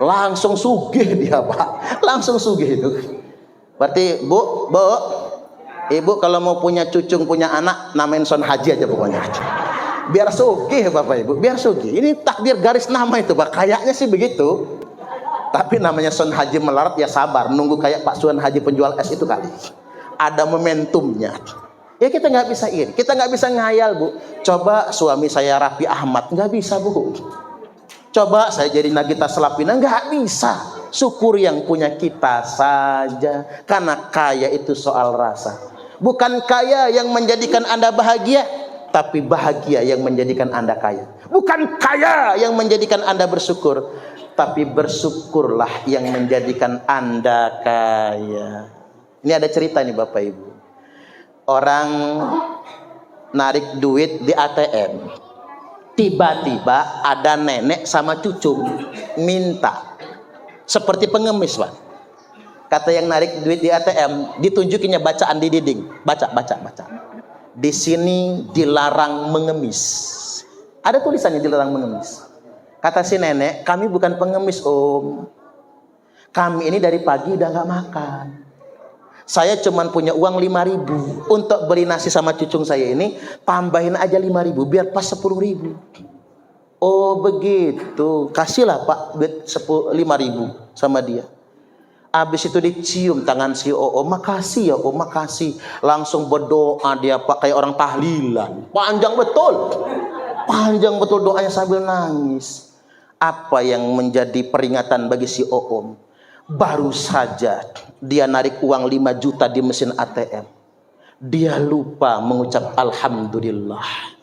langsung sugih dia Pak, langsung sugih itu. Berarti Bu, Ibu kalau mau punya cucung, punya anak, namain Son Haji aja pokoknya. Biar sugih Bapak Ibu, biar sugih. Ini takdir garis nama itu Pak, kayaknya sih begitu. Tapi namanya Son Haji melarat, ya sabar, nunggu kayak Pak Son Haji penjual es itu kali. Ada momentumnya. Ya kita nggak bisa iri, kita nggak bisa ngayal Bu. Coba suami saya Raffi Ahmad, nggak bisa Bu. Coba saya jadi Nagita Slavina, nggak bisa. Syukur yang punya kita saja. Karena kaya itu soal rasa. Bukan kaya yang menjadikan Anda bahagia, tapi bahagia yang menjadikan Anda kaya. Bukan kaya yang menjadikan Anda bersyukur, tapi bersyukurlah yang menjadikan Anda kaya. Ini ada cerita nih Bapak Ibu. Orang narik duit di ATM. Tiba-tiba ada nenek sama cucu minta. Seperti pengemis Pak. Kata yang narik duit di ATM, ditunjukinya bacaan di dinding. Baca. Di sini dilarang mengemis. Ada tulisannya dilarang mengemis. Kata si nenek, kami bukan pengemis Om. Kami ini dari pagi udah gak makan. Saya cuma punya uang 5.000 untuk beli nasi sama cucung saya ini. Tambahin aja 5.000 biar pas 10.000. Oh begitu. Kasihlah Pak 5.000 sama dia. Habis itu dicium tangan si makasih ya Om, makasih. Langsung berdoa dia Pak, kayak orang tahlilan. Panjang betul doanya sambil nangis. Apa yang menjadi peringatan bagi si Om? Baru saja dia narik uang 5 juta di mesin ATM. Dia lupa mengucap Alhamdulillah.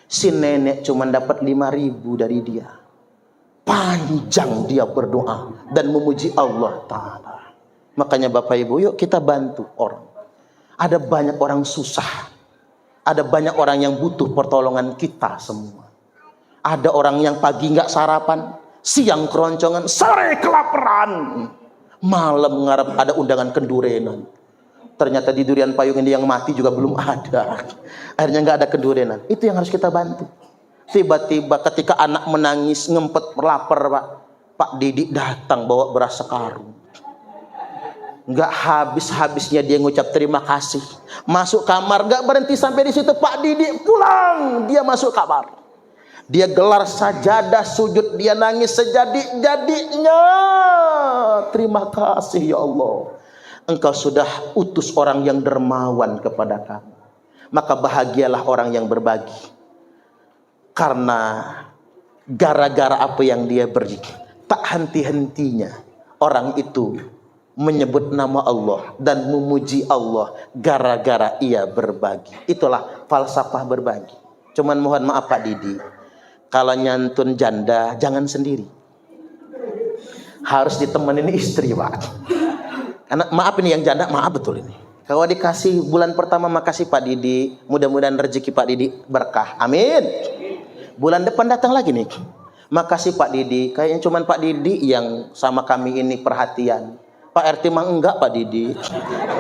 Si nenek cuma dapat 5.000 dari dia. Panjang dia berdoa dan memuji Allah Ta'ala. Makanya Bapak Ibu, yuk kita bantu orang. Ada banyak orang susah. Ada banyak orang yang butuh pertolongan kita semua. Ada orang yang pagi nggak sarapan, siang keroncongan, sore kelaparan, malam ngarep ada undangan kendurenan. Ternyata di durian payung ini yang mati juga belum ada. Akhirnya nggak ada kendurenan. Itu yang harus kita bantu. Tiba-tiba ketika anak menangis ngempet lapar Pak Didik datang bawa beras sekarung. Nggak habisnya dia ngucap terima kasih. Masuk kamar, nggak berhenti sampai di situ. Pak Didik pulang, dia masuk kamar. Dia gelar sajadah sujud, dia nangis sejadi-jadinya. Terima kasih ya Allah. Engkau sudah utus orang yang dermawan kepada kami. Maka bahagialah orang yang berbagi. Karena gara-gara apa yang dia beri, tak henti-hentinya orang itu menyebut nama Allah dan memuji Allah gara-gara ia berbagi. Itulah falsafah berbagi. Cuman mohon maaf Pak Didi, Kalau nyantun janda jangan sendiri, harus ditemenin istri Pak. Karena maaf ini yang janda, maaf betul ini. Kalau dikasih bulan pertama makasih Pak Didi, mudah-mudahan rezeki Pak Didi berkah, amin. Bulan depan datang lagi nih, makasih Pak Didi, kayaknya cuman Pak Didi yang sama kami ini perhatian, Pak RT mah enggak Pak Didi.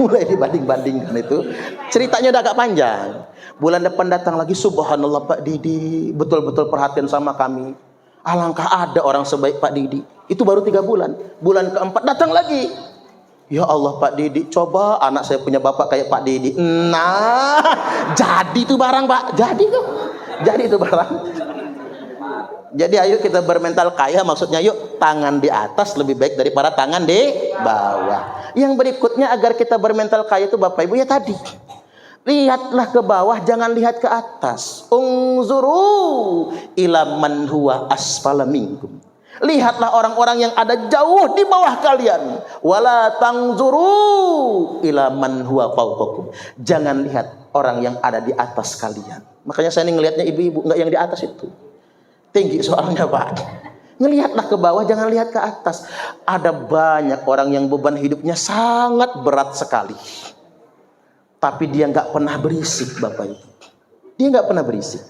Mulai dibanding-bandingkan itu, ceritanya udah agak panjang. Bulan depan datang lagi, subhanallah Pak Didi betul-betul perhatian sama kami, alangkah ada orang sebaik Pak Didi. Itu baru 3 bulan. Bulan keempat datang lagi, ya Allah Pak Didi, coba anak saya punya bapak kayak Pak Didi. Nah, jadi tuh barang Pak, jadi itu barang. Jadi ayo kita bermental kaya, maksudnya yuk tangan di atas lebih baik daripada tangan di bawah. Yang berikutnya agar kita bermental kaya itu Bapak Ibu ya tadi, lihatlah ke bawah, jangan lihat ke atas. Unzuru ila man huwa asfala minkum. Lihatlah orang-orang yang ada jauh di bawah kalian. Wala tangzuru ila man huwa fawqakum. Jangan lihat orang yang ada di atas kalian. Makanya saya ini ngelihatnya ibu-ibu, enggak yang di atas itu. Tinggi soalnya Pak. Ngelihatlah ke bawah, jangan lihat ke atas. Ada banyak orang yang beban hidupnya sangat berat sekali, tapi dia nggak pernah berisik Bapak Ibu. Dia nggak pernah berisik.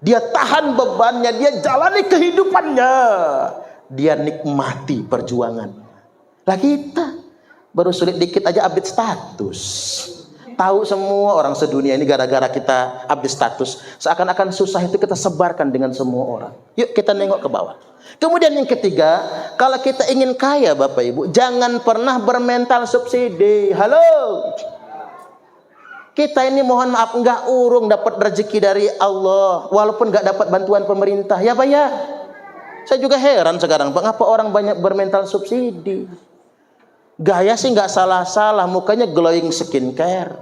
Dia tahan bebannya, dia jalani kehidupannya, dia nikmati perjuangan. Lah kita baru sulit dikit aja update status. Tahu semua orang sedunia ini gara-gara kita update status. Seakan-akan susah itu kita sebarkan dengan semua orang. Yuk kita nengok ke bawah. Kemudian yang ketiga, kalau kita ingin kaya Bapak Ibu, jangan pernah bermental subsidi. Halo, kita ini mohon maaf nggak urung dapat rezeki dari Allah, walaupun nggak dapat bantuan pemerintah, ya Pak ya. Saya juga heran sekarang, mengapa orang banyak bermental subsidi. Gaya sih nggak salah-salah, mukanya glowing skincare,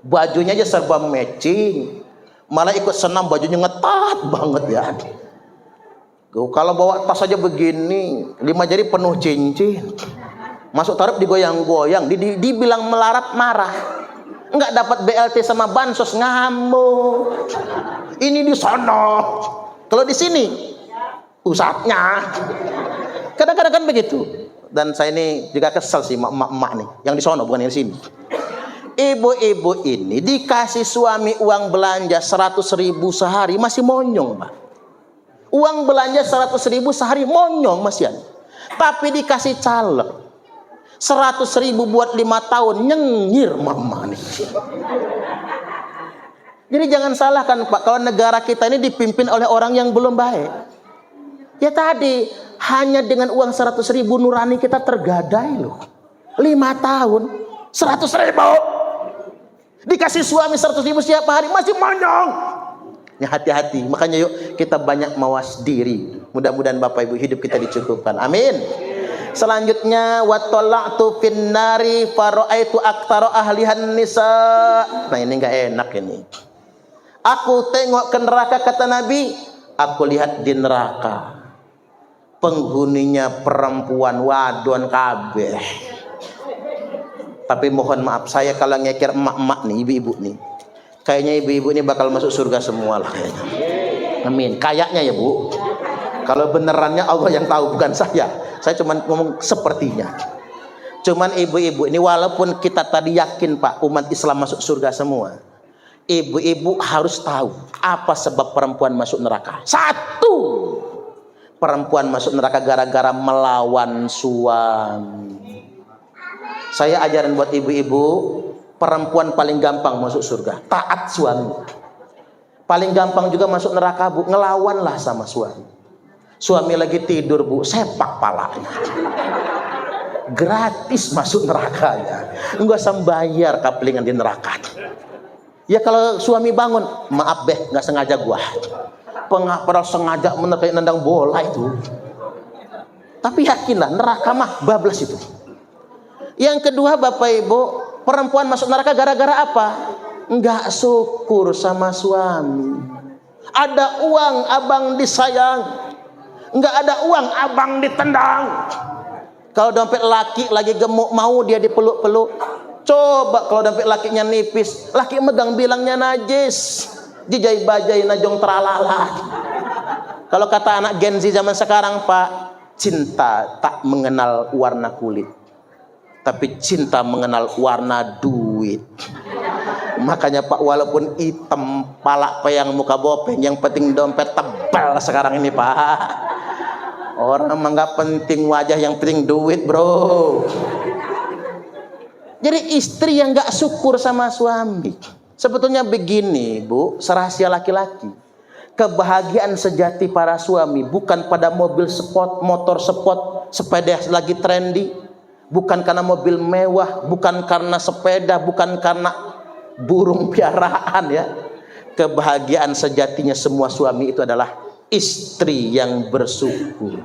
bajunya aja serba matching, malah ikut senam bajunya ngetat banget ya. Kalau bawa tas aja begini, 5 jari penuh cincin, masuk tarif digoyang-goyang, dibilang melarat marah. Enggak dapat BLT sama bansos ngamuk. Ini di sana, kalau di sini pusatnya. Kadang-kadang kan begitu. Dan saya ini juga kesel sih emak-emak nih, yang di sana bukan yang di sini. Ibu-ibu ini dikasih suami uang belanja 100.000 sehari masih monyong Pak. Uang belanja 100.000 sehari monyong masian. Tapi dikasih caleg 100.000 buat 5 tahun, nyengir mama nih. Jadi jangan salahkan Pak, kalau negara kita ini dipimpin oleh orang yang belum baik. Ya tadi, hanya dengan uang 100.000 nurani kita tergadai loh. 5 tahun 100.000 dikasih suami 100.000 setiap hari masih monyong. Ya hati-hati, makanya yuk kita banyak mawas diri. Mudah-mudahan Bapak Ibu hidup kita dicukupkan, amin. Selanjutnya, wa tala'tu fin nari fara'aitu aktsara ahlihan nisa. Nah ini enggak enak ini. Aku tengok ke neraka, kata Nabi, aku lihat di neraka penghuninya perempuan wadon kabeh. Tapi mohon maaf, saya kalau ngekir emak-emak nih, ibu-ibu nih, kayaknya ibu-ibu ini bakal masuk surga semua lah kayaknya. Amin. Kayaknya ya Bu. Kalau benerannya Allah yang tahu, bukan saya. Saya cuma ngomong sepertinya. Cuman ibu-ibu ini, walaupun kita tadi yakin Pak umat Islam masuk surga semua, ibu-ibu harus tahu apa sebab perempuan masuk neraka. 1, perempuan masuk neraka gara-gara melawan suami. Saya ajarin buat ibu-ibu, perempuan paling gampang masuk surga taat suami. Paling gampang juga masuk neraka Bu, ngelawanlah sama suami. Suami lagi tidur Bu, sepak palanya. Gratis masuk nerakanya, enggak usah bayar kaplingan di neraka. Ya kalau suami bangun, maaf beh, nggak sengaja gua. Pengapal sengaja kayak nendang bola itu. Tapi yakinlah neraka mah bablas itu. Yang kedua Bapak Ibu, perempuan masuk neraka gara-gara apa? Enggak syukur sama suami. Ada uang abang disayang, enggak ada uang abang ditendang. Kalau dompet laki lagi gemuk mau dia dipeluk-peluk. Coba kalau dompet lakinya nipis, laki megang bilangnya najis, dijai bajai najong teralala. Kalau kata anak Gen Z zaman sekarang, Pak, cinta tak mengenal warna kulit, tapi cinta mengenal warna duit. Makanya Pak, walaupun hitam, palak peyang, muka bopeng, yang penting dompet tebal sekarang ini, Pak. Orang mah nggak penting wajah, yang penting duit, bro. Jadi istri yang nggak syukur sama suami, sebetulnya begini, Bu, serahasia laki-laki. Kebahagiaan sejati para suami bukan pada mobil sport, motor sport, sepeda lagi trendy, bukan karena mobil mewah, bukan karena sepeda, bukan karena burung piaraan ya. Kebahagiaan sejatinya semua suami itu adalah istri yang bersyukur.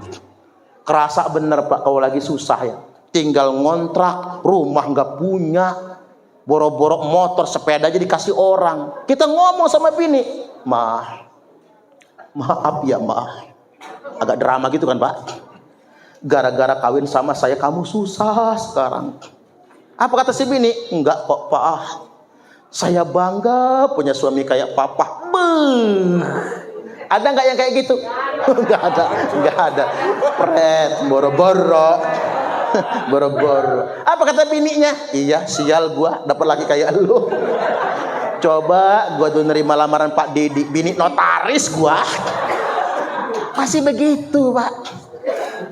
Kerasa bener Pak kalau lagi susah ya, tinggal ngontrak, rumah nggak punya, boro-boro motor sepeda aja dikasih orang. Kita ngomong sama bini, maaf ya, maaf. Agak drama gitu kan Pak. Gara-gara kawin sama saya kamu susah sekarang. Apa kata si bini? Enggak kok Pak, saya bangga punya suami kayak papa. Ada nggak yang kayak gitu? Nggak ada. Pret, boro-boro. Boro-boro. Apa kata bininya? Iya, sial gua dapat lagi kayak lu. Coba gua tuh nerima lamaran Pak Dedi, bini notaris gua. Masih begitu, Pak.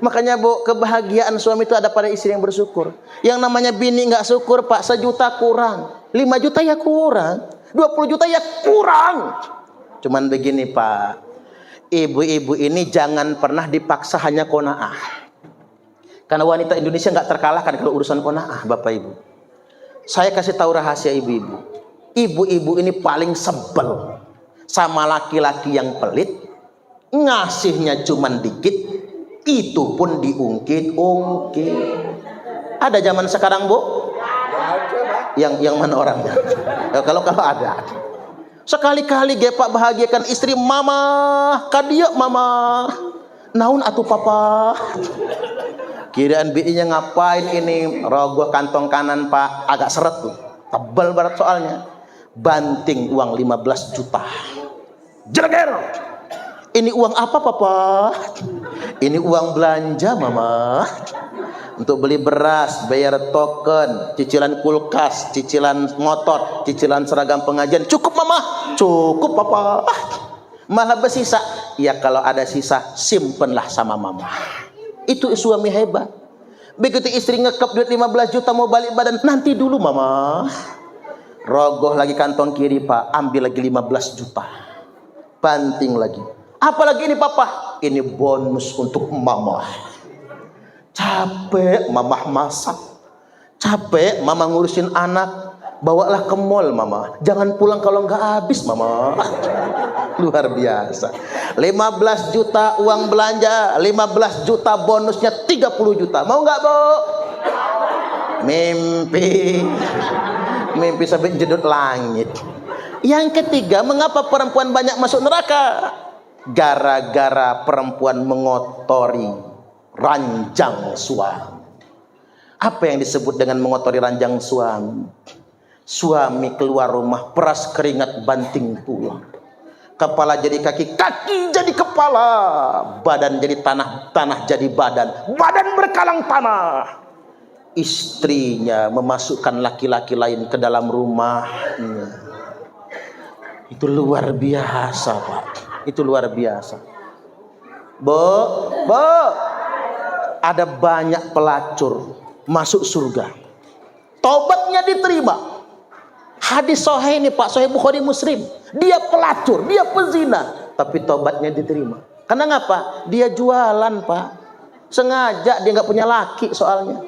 Makanya Bu, kebahagiaan suami itu ada pada istri yang bersyukur. Yang namanya bini nggak syukur, Pak, 1 juta kurang, 5 juta ya kurang, 20 juta ya kurang. Cuman begini, Pak, ibu-ibu ini jangan pernah dipaksa hanya qanaah. Karena wanita Indonesia nggak terkalahkan kalau urusan qanaah, Bapak Ibu. Saya kasih tahu rahasia ibu-ibu. Ibu-ibu ini paling sebel sama laki-laki yang pelit, ngasihnya cuman dikit, itu pun diungkit-ungkit. Ada zaman sekarang, Bu? Yang mana orangnya? Kalau ada. Sekali-kali ge Pak bahagiakan istri, mama, kadia mama. Naun atuh papa. Kiraan bininya ngapain ini? Rogoh kantong kanan Pak, agak seret tuh. Tebal barat soalnya. Banting uang 15 juta. Jeleger. Ini uang apa papa? Ini uang belanja mama. Untuk beli beras, bayar token, cicilan kulkas, cicilan motor, cicilan seragam pengajian. Cukup mama? Cukup papa. Malah bersisa. Ya kalau ada sisa, simpenlah sama mama. Itu suami hebat. Begitu istri ngekep duit 15 juta mau balik badan, nanti dulu mama. Rogoh lagi kantong kiri Pak, ambil lagi 15 juta. Banting lagi. Apalagi ini papa? Ini bonus untuk mama. Capek mama masak, capek mama ngurusin anak, bawalah ke mall mama, jangan pulang kalau nggak habis mama. Luar biasa. 15 juta uang belanja, 15 juta bonusnya 30 juta. Mau nggak Bu? Mimpi sampai jedut langit. Yang ketiga, mengapa perempuan banyak masuk neraka? Gara-gara perempuan mengotori ranjang suami. Apa yang disebut dengan mengotori ranjang suami? Suami keluar rumah peras keringat banting tulang, kepala jadi kaki, kaki jadi kepala, badan jadi tanah, tanah jadi badan, badan berkalang tanah. Istrinya memasukkan laki-laki lain ke dalam rumahnya. Itu luar biasa Pak. Itu luar biasa. Bu, ada banyak pelacur masuk surga, tobatnya diterima. Hadis sahih ini Pak, Sahih Bukhari Muslim. Dia pelacur, dia pezina, tapi tobatnya diterima. Karena ngapa? Dia jualan Pak. Sengaja dia nggak punya laki soalnya.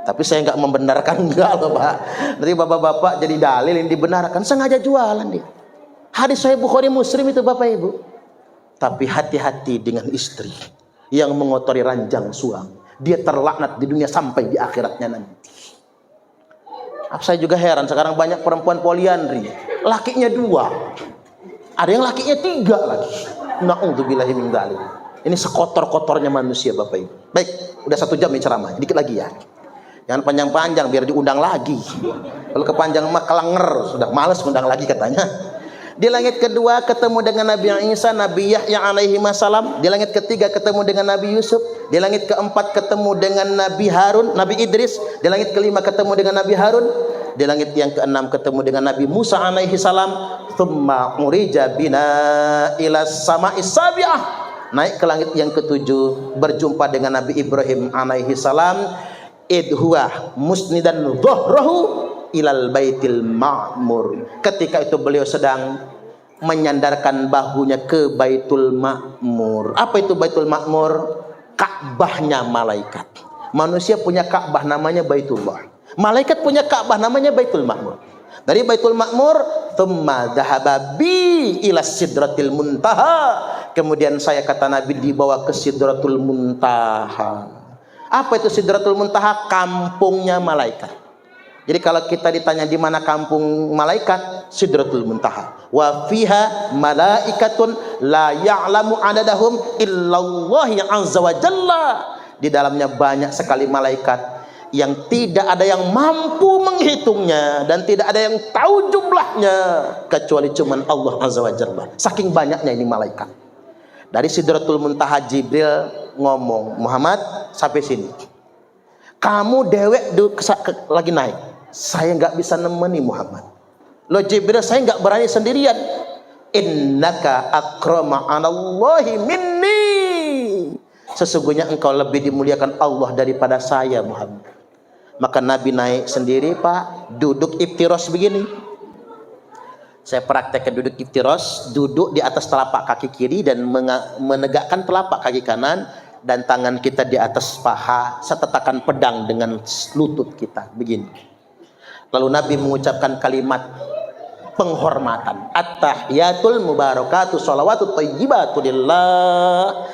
Tapi saya nggak membenarkan, enggak loh Pak. Nanti bapak-bapak jadi dalil yang dibenarkan. Sengaja jualan dia. Hadis Sahih Bukhari Muslim itu Bapak Ibu. Tapi hati-hati dengan istri yang mengotori ranjang suami. Dia terlaknat di dunia sampai di akhiratnya nanti. Saya juga heran sekarang banyak perempuan poliandri, lakinya 2, ada yang lakinya 3 lagi. Na'udzubillahi min dzalik. Ini sekotor-kotornya manusia Bapak Ibu. Baik, udah 1 jam nih ceramah, dikit lagi ya. Jangan panjang-panjang biar diundang lagi. Kalau kepanjang mah kelenger, sudah males undang lagi katanya. Di langit kedua ketemu dengan Nabi Isa, Nabi Yahya alaihi salam. Di langit ketiga ketemu dengan Nabi Yusuf. Di langit keempat ketemu dengan Nabi Harun, Nabi Idris. Di langit kelima ketemu dengan Nabi Harun. Di langit yang keenam ketemu dengan Nabi Musa alaihi salam. Tsumma urija bina ila sama'is sabi'ah. Naik ke langit yang ketujuh, berjumpa dengan Nabi Ibrahim alaihi salam. Idhuwa musnidan dhahrahu ilal baitil ma'mur. Ketika itu beliau sedang menyandarkan bahunya ke Baitul Ma'mur. Apa itu Baitul Ma'mur? Ka'bahnya malaikat. Manusia punya Ka'bah namanya Baitullah. Malaikat punya Ka'bah namanya Baitul Ma'mur. Dari Baitul Ma'mur, thumma dhahaba bi ila sidratil muntaha. Kemudian saya, kata Nabi, dibawa ke Sidratul Muntaha. Apa itu Sidratul Muntaha? Kampungnya malaikat. Jadi kalau kita ditanya di mana kampung malaikat, Sidratul Muntaha. Wa fiha malaikatun la ya'lamu adadahum illallah azza wa jalla. Di dalamnya banyak sekali malaikat yang tidak ada yang mampu menghitungnya dan tidak ada yang tahu jumlahnya kecuali cuman Allah azza wa jalla. Saking banyaknya ini malaikat. Dari Sidratul Muntaha Jibril ngomong, Muhammad sampai sini. Kamu dewek lagi naik. Saya nggak bisa nemeni Muhammad. Lo Jibril, saya nggak berani sendirian. Innaka akrama anallahi minni. Sesungguhnya engkau lebih dimuliakan Allah daripada saya Muhammad. Maka Nabi naik sendiri, Pak, duduk iftiros begini. Saya praktekkan duduk iftiros, duduk di atas telapak kaki kiri dan menegakkan telapak kaki kanan, dan tangan kita di atas paha, setetakan pedang dengan lutut kita begini. Lalu Nabi mengucapkan kalimat penghormatan. At-tahiyatul mubarakatuh sholawatut thayyibatu lillah.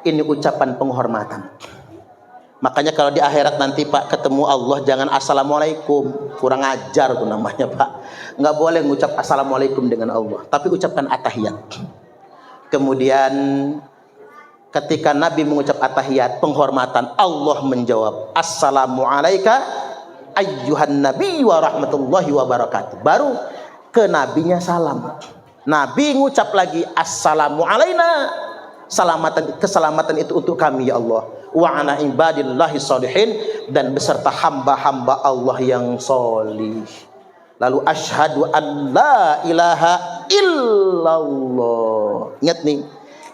Ini ucapan penghormatan. Makanya kalau di akhirat nanti, Pak, ketemu Allah, jangan assalamualaikum. Kurang ajar tuh namanya, Pak. Nggak boleh mengucap assalamualaikum dengan Allah, tapi ucapkan at-tahiyat. Kemudian ketika Nabi mengucap at-tahiyat, penghormatan, Allah menjawab, assalamualaikum ayyuhan nabi wa rahmatullahi wa barakatuh. Baru ke nabinya salam. Nabi ngucap lagi, assalamu alaina. Keselamatan itu untuk kami ya Allah. Wa ala ibadillahi sholihin, dan beserta hamba-hamba Allah yang solih. Lalu asyhadu an la ilaha illallah. Ingat nih,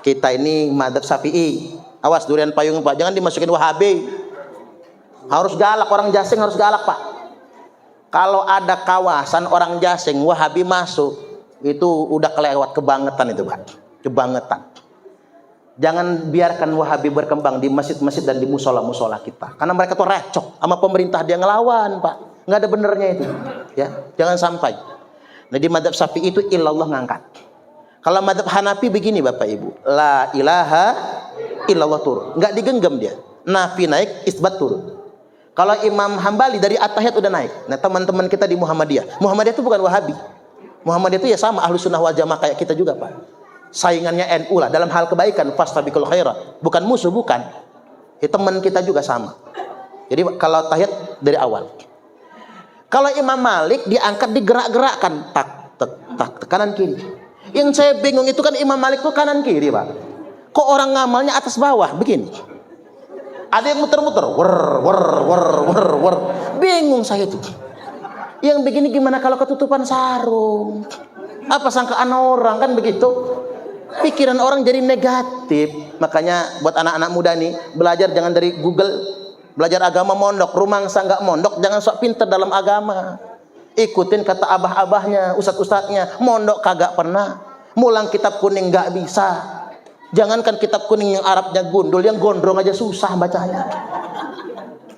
kita ini madzhab Syafi'i. Awas durian payung, Pak, jangan dimasukin Wahabi. Harus galak, orang Jaseng harus galak, Pak. Kalau ada kawasan orang Jaseng Wahabi masuk, itu udah kelewat, kebangetan itu, Pak. Kebangetan. Jangan biarkan Wahabi berkembang di masjid-masjid dan di musola-musola kita. Karena mereka tuh recok sama pemerintah, dia ngelawan, Pak. Nggak ada benernya itu. Ya, jangan sampai. Nah, di madzhab Syafi'i itu illallah ngangkat. Kalau madzhab Hanafi begini, Bapak Ibu, la ilaha illallah turun. Nggak digenggam dia. Nafi naik, isbat turun. Kalau Imam Hambali dari at-tahiyat udah naik. Nah, teman-teman kita di Muhammadiyah itu bukan Wahabi. Muhammadiyah itu ya sama Ahlus Sunnah wal Jamaah kayak kita juga, Pak. Saingannya NU lah dalam hal kebaikan, fastabiqul khairat. Bukan musuh, bukan. Ya, teman kita juga sama. Jadi kalau tahiyat dari awal. Kalau Imam Malik diangkat, digerak-gerakkan, tak tak tak kanan kiri. Yang saya bingung itu kan Imam Malik tuh kanan kiri, Pak. Kok orang ngamalnya atas bawah begini? Ada yang muter-muter, wer. Bingung saya tuh. Yang begini gimana kalau ketutupan sarung? Apa sangkaan orang, kan begitu? Pikiran orang jadi negatif. Makanya buat anak-anak muda nih, belajar jangan dari Google. Belajar agama mondok, rumangsa nggak mondok, jangan sok pinter dalam agama. Ikutin kata abah-abahnya, ustadz-ustadznya. Mondok kagak pernah. Mulang kitab kuning nggak bisa. Jangankan kitab kuning yang Arabnya gundul, yang gondrong aja susah bacanya.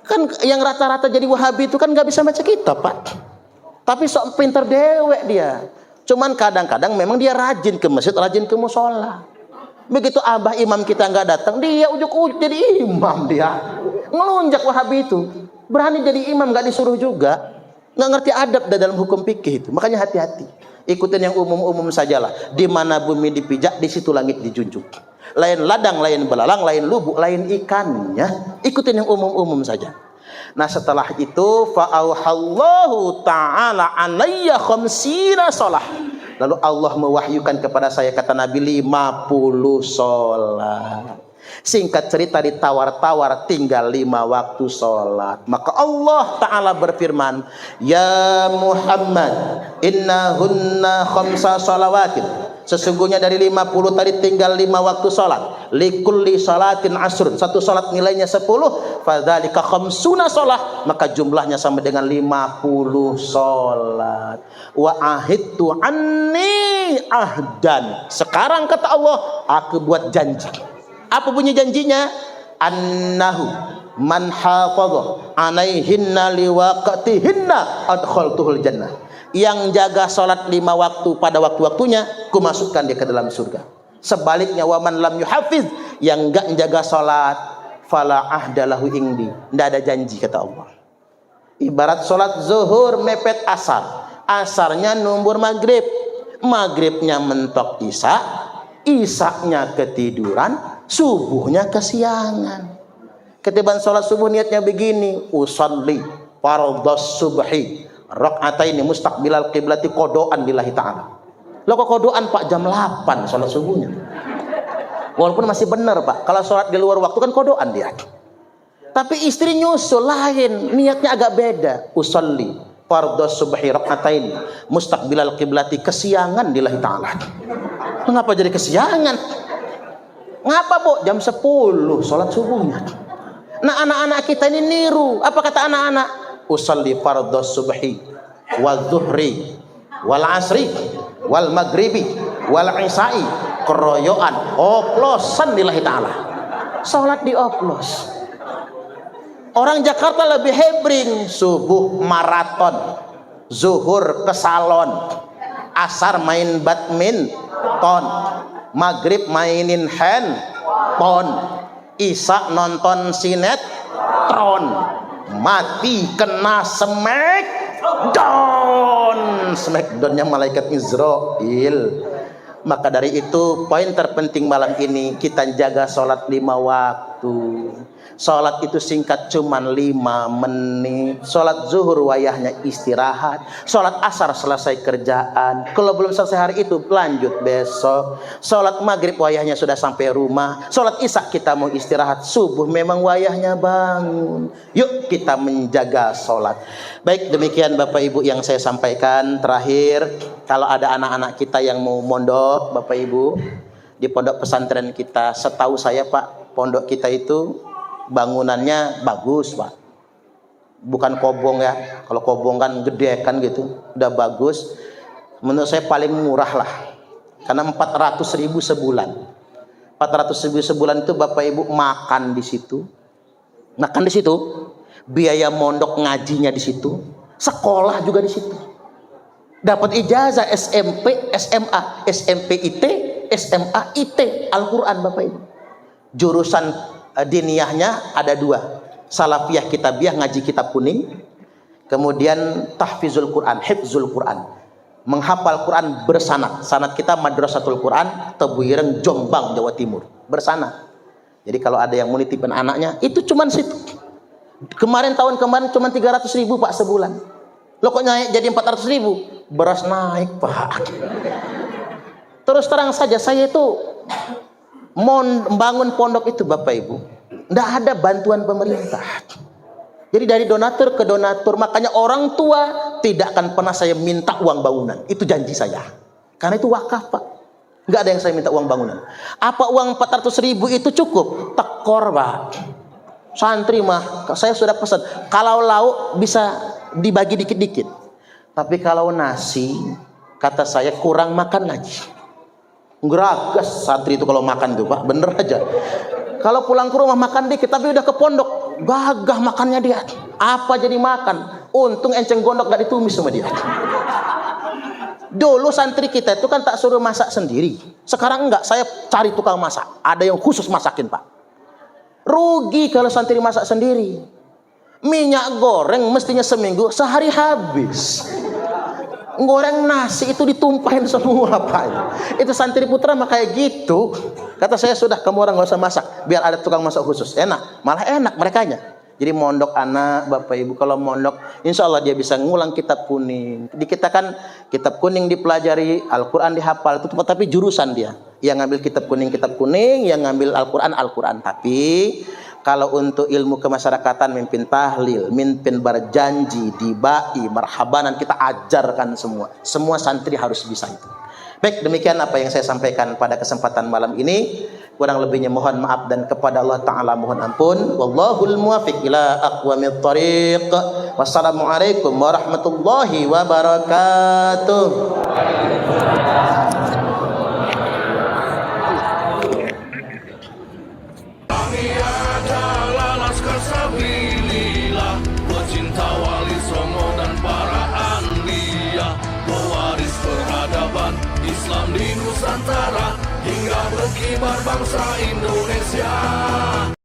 Kan yang rata-rata jadi Wahabi itu kan nggak bisa baca kitab, Pak. Tapi sok pinter dewek dia. Cuman kadang-kadang memang dia rajin ke masjid, rajin ke musola. Begitu abah imam kita nggak datang, dia ujuk-ujuk jadi imam dia. Ngelunjak Wahabi itu. Berani jadi imam, nggak disuruh juga. Nggak ngerti adab dalam hukum fikih itu. Makanya hati-hati. Ikutin yang umum-umum sajalah. Di mana bumi dipijak, di situ langit dijunjung. Lain ladang, lain belalang, lain lubuk, lain ikannya. Ikutin yang umum-umum saja. Nah, setelah itu fa'auhallahu ta'ala alayya khamsina shalah. Lalu Allah mewahyukan kepada saya, kata Nabi, 50 sholat. Singkat cerita, ditawar-tawar tinggal 5 waktu sholat. Maka Allah Ta'ala berfirman, ya Muhammad, innahunna khamsa sholawatin. Sesungguhnya dari 50 tadi tinggal 5 waktu sholat. Likulli sholatin asrun. Satu sholat nilainya 10. Fadzalika khamsuna sholat. Maka jumlahnya sama dengan 50 sholat. Wa ahidtu anni ahdan. Sekarang kata Allah, aku buat janji. Apa bunyi janjinya? Annahu man hafadha alaihinna liwaqtihinna adkhaltuhul jannah. Yang jaga salat 5 waktu pada waktu-waktunya, ku masukkan dia ke dalam surga. Sebaliknya, wa man lam yuhafiz, yang enggak menjaga salat, fala ahdalahu indi, enggak ada janji kata Allah. Ibarat salat zuhur mepet asar, asarnya numbur maghrib, maghribnya mentok isya, isyaknya ketiduran, subuhnya kesiangan. Ketiban sholat subuh niatnya begini, usolli fardhos subhi rakaataini mustaqbilal qiblati kodoan lillahi ta'ala. Lo kok kodoan Pak? Jam 8 sholat subuhnya. Walaupun masih benar Pak, kalau sholat di luar waktu kan kodoan dia. Tapi istri nyusul lain, niatnya agak beda. Usolli fardhos subhi rakaataini mustaqbilal qiblati, kesiangan lillahi ta'ala. Kenapa jadi kesiangan? Ngapa Bu? Jam 10 sholat subuhnya. Nah anak-anak kita ini niru. Apa kata anak-anak? Usalli fardhos subhi wal zuhri wal asri wal maghribi wal isai, keroyokan, oplosan lillahi ta'ala. Sholat dioplos. Orang Jakarta lebih hebring. Subuh maraton, zuhur ke salon, asar main badminton, maghrib mainin handphone, isya nonton sinetron, mati kena smackdownnya malaikat Israel. Maka dari itu poin terpenting malam ini, kita jaga sholat 5 waktu. Sholat itu singkat, cuman 5 menit. Sholat zuhur wayahnya istirahat. Sholat asar selesai kerjaan. Kalau belum selesai hari itu, lanjut besok. Sholat maghrib wayahnya sudah sampai rumah. Sholat isya kita mau istirahat. Subuh memang wayahnya bangun. Yuk kita menjaga sholat. Baik, demikian Bapak Ibu yang saya sampaikan. Terakhir, kalau ada anak-anak kita yang mau mondok, Bapak Ibu, di pondok pesantren kita, setahu saya Pak, pondok kita itu bangunannya bagus Pak, bukan kobong ya. Kalau kobong kan gede kan gitu, udah bagus. Menurut saya paling murah lah, karena 400.000 sebulan. 400.000 sebulan itu Bapak Ibu makan di situ, biaya mondok ngajinya di situ, sekolah juga di situ, dapat ijazah SMP, SMA, SMP IT, SMA IT, Al-Quran Bapak Ibu. Jurusan diniyahnya ada 2, salafiyah kitabiah, ngaji kitab kuning, kemudian tahfizul Quran, hifzul Quran, menghafal Quran bersanad. Sanad kita Madrasatul Quran Tebuireng, Jombang, Jawa Timur, bersanad. Jadi kalau ada yang mau nitipin anaknya, itu cuman situ. Tahun kemarin cuman 300.000 Pak sebulan. Lo kok naik jadi 400.000? Beras naik Pak. Terus terang saja, saya itu membangun pondok itu Bapak Ibu, tidak ada bantuan pemerintah. Jadi dari donatur ke donatur. Makanya orang tua tidak akan pernah saya minta uang bangunan. Itu janji saya. Karena itu wakaf Pak. Nggak ada yang saya minta uang bangunan. Apa uang 400.000 itu cukup? Tekor Pak. Santri mah saya sudah pesan, kalau lauk bisa dibagi dikit-dikit. Tapi kalau nasi, kata saya kurang makan lagi. Geragas santri itu kalau makan tuh Pak, bener aja. Kalau pulang ke rumah makan dikit, tapi udah ke pondok gagah makannya dia. Apa jadi makan? Untung enceng gondok gak ditumis sama dia. Dulu santri kita itu kan tak suruh masak sendiri. Sekarang enggak, saya cari tukang masak. Ada yang khusus masakin Pak. Rugi kalau santri masak sendiri. Minyak goreng mestinya seminggu, sehari habis. Goreng nasi itu ditumpahin semua Pak. Itu santri putra mah kayak gitu. Kata saya, sudah kamu orang gak usah masak, biar ada tukang masak khusus. Enak, malah enak merekanya. Jadi mondok anak, Bapak Ibu, kalau mondok, insya Allah dia bisa ngulang kitab kuning. Di kita kan kitab kuning dipelajari, Al-Quran dihafal, itu tapi jurusan dia. Yang ngambil kitab kuning, yang ngambil Al-Quran. Tapi kalau untuk ilmu kemasyarakatan, mimpin tahlil, mimpin berjanji, dibai, marhabanan, kita ajarkan semua. Semua santri harus bisa itu. Baik, demikian apa yang saya sampaikan pada kesempatan malam ini. Kurang lebihnya mohon maaf dan kepada Allah Ta'ala mohon ampun. Wallahul muwafiq ila aqwamit thariq. Wassalamualaikum warahmatullahi wabarakatuh. Kami adalah Laskar Sabilillah, pecinta Wali Songo dan para anbiya, pewaris peradaban Islam di Nusantara hingga berkibar bangsa Indonesia.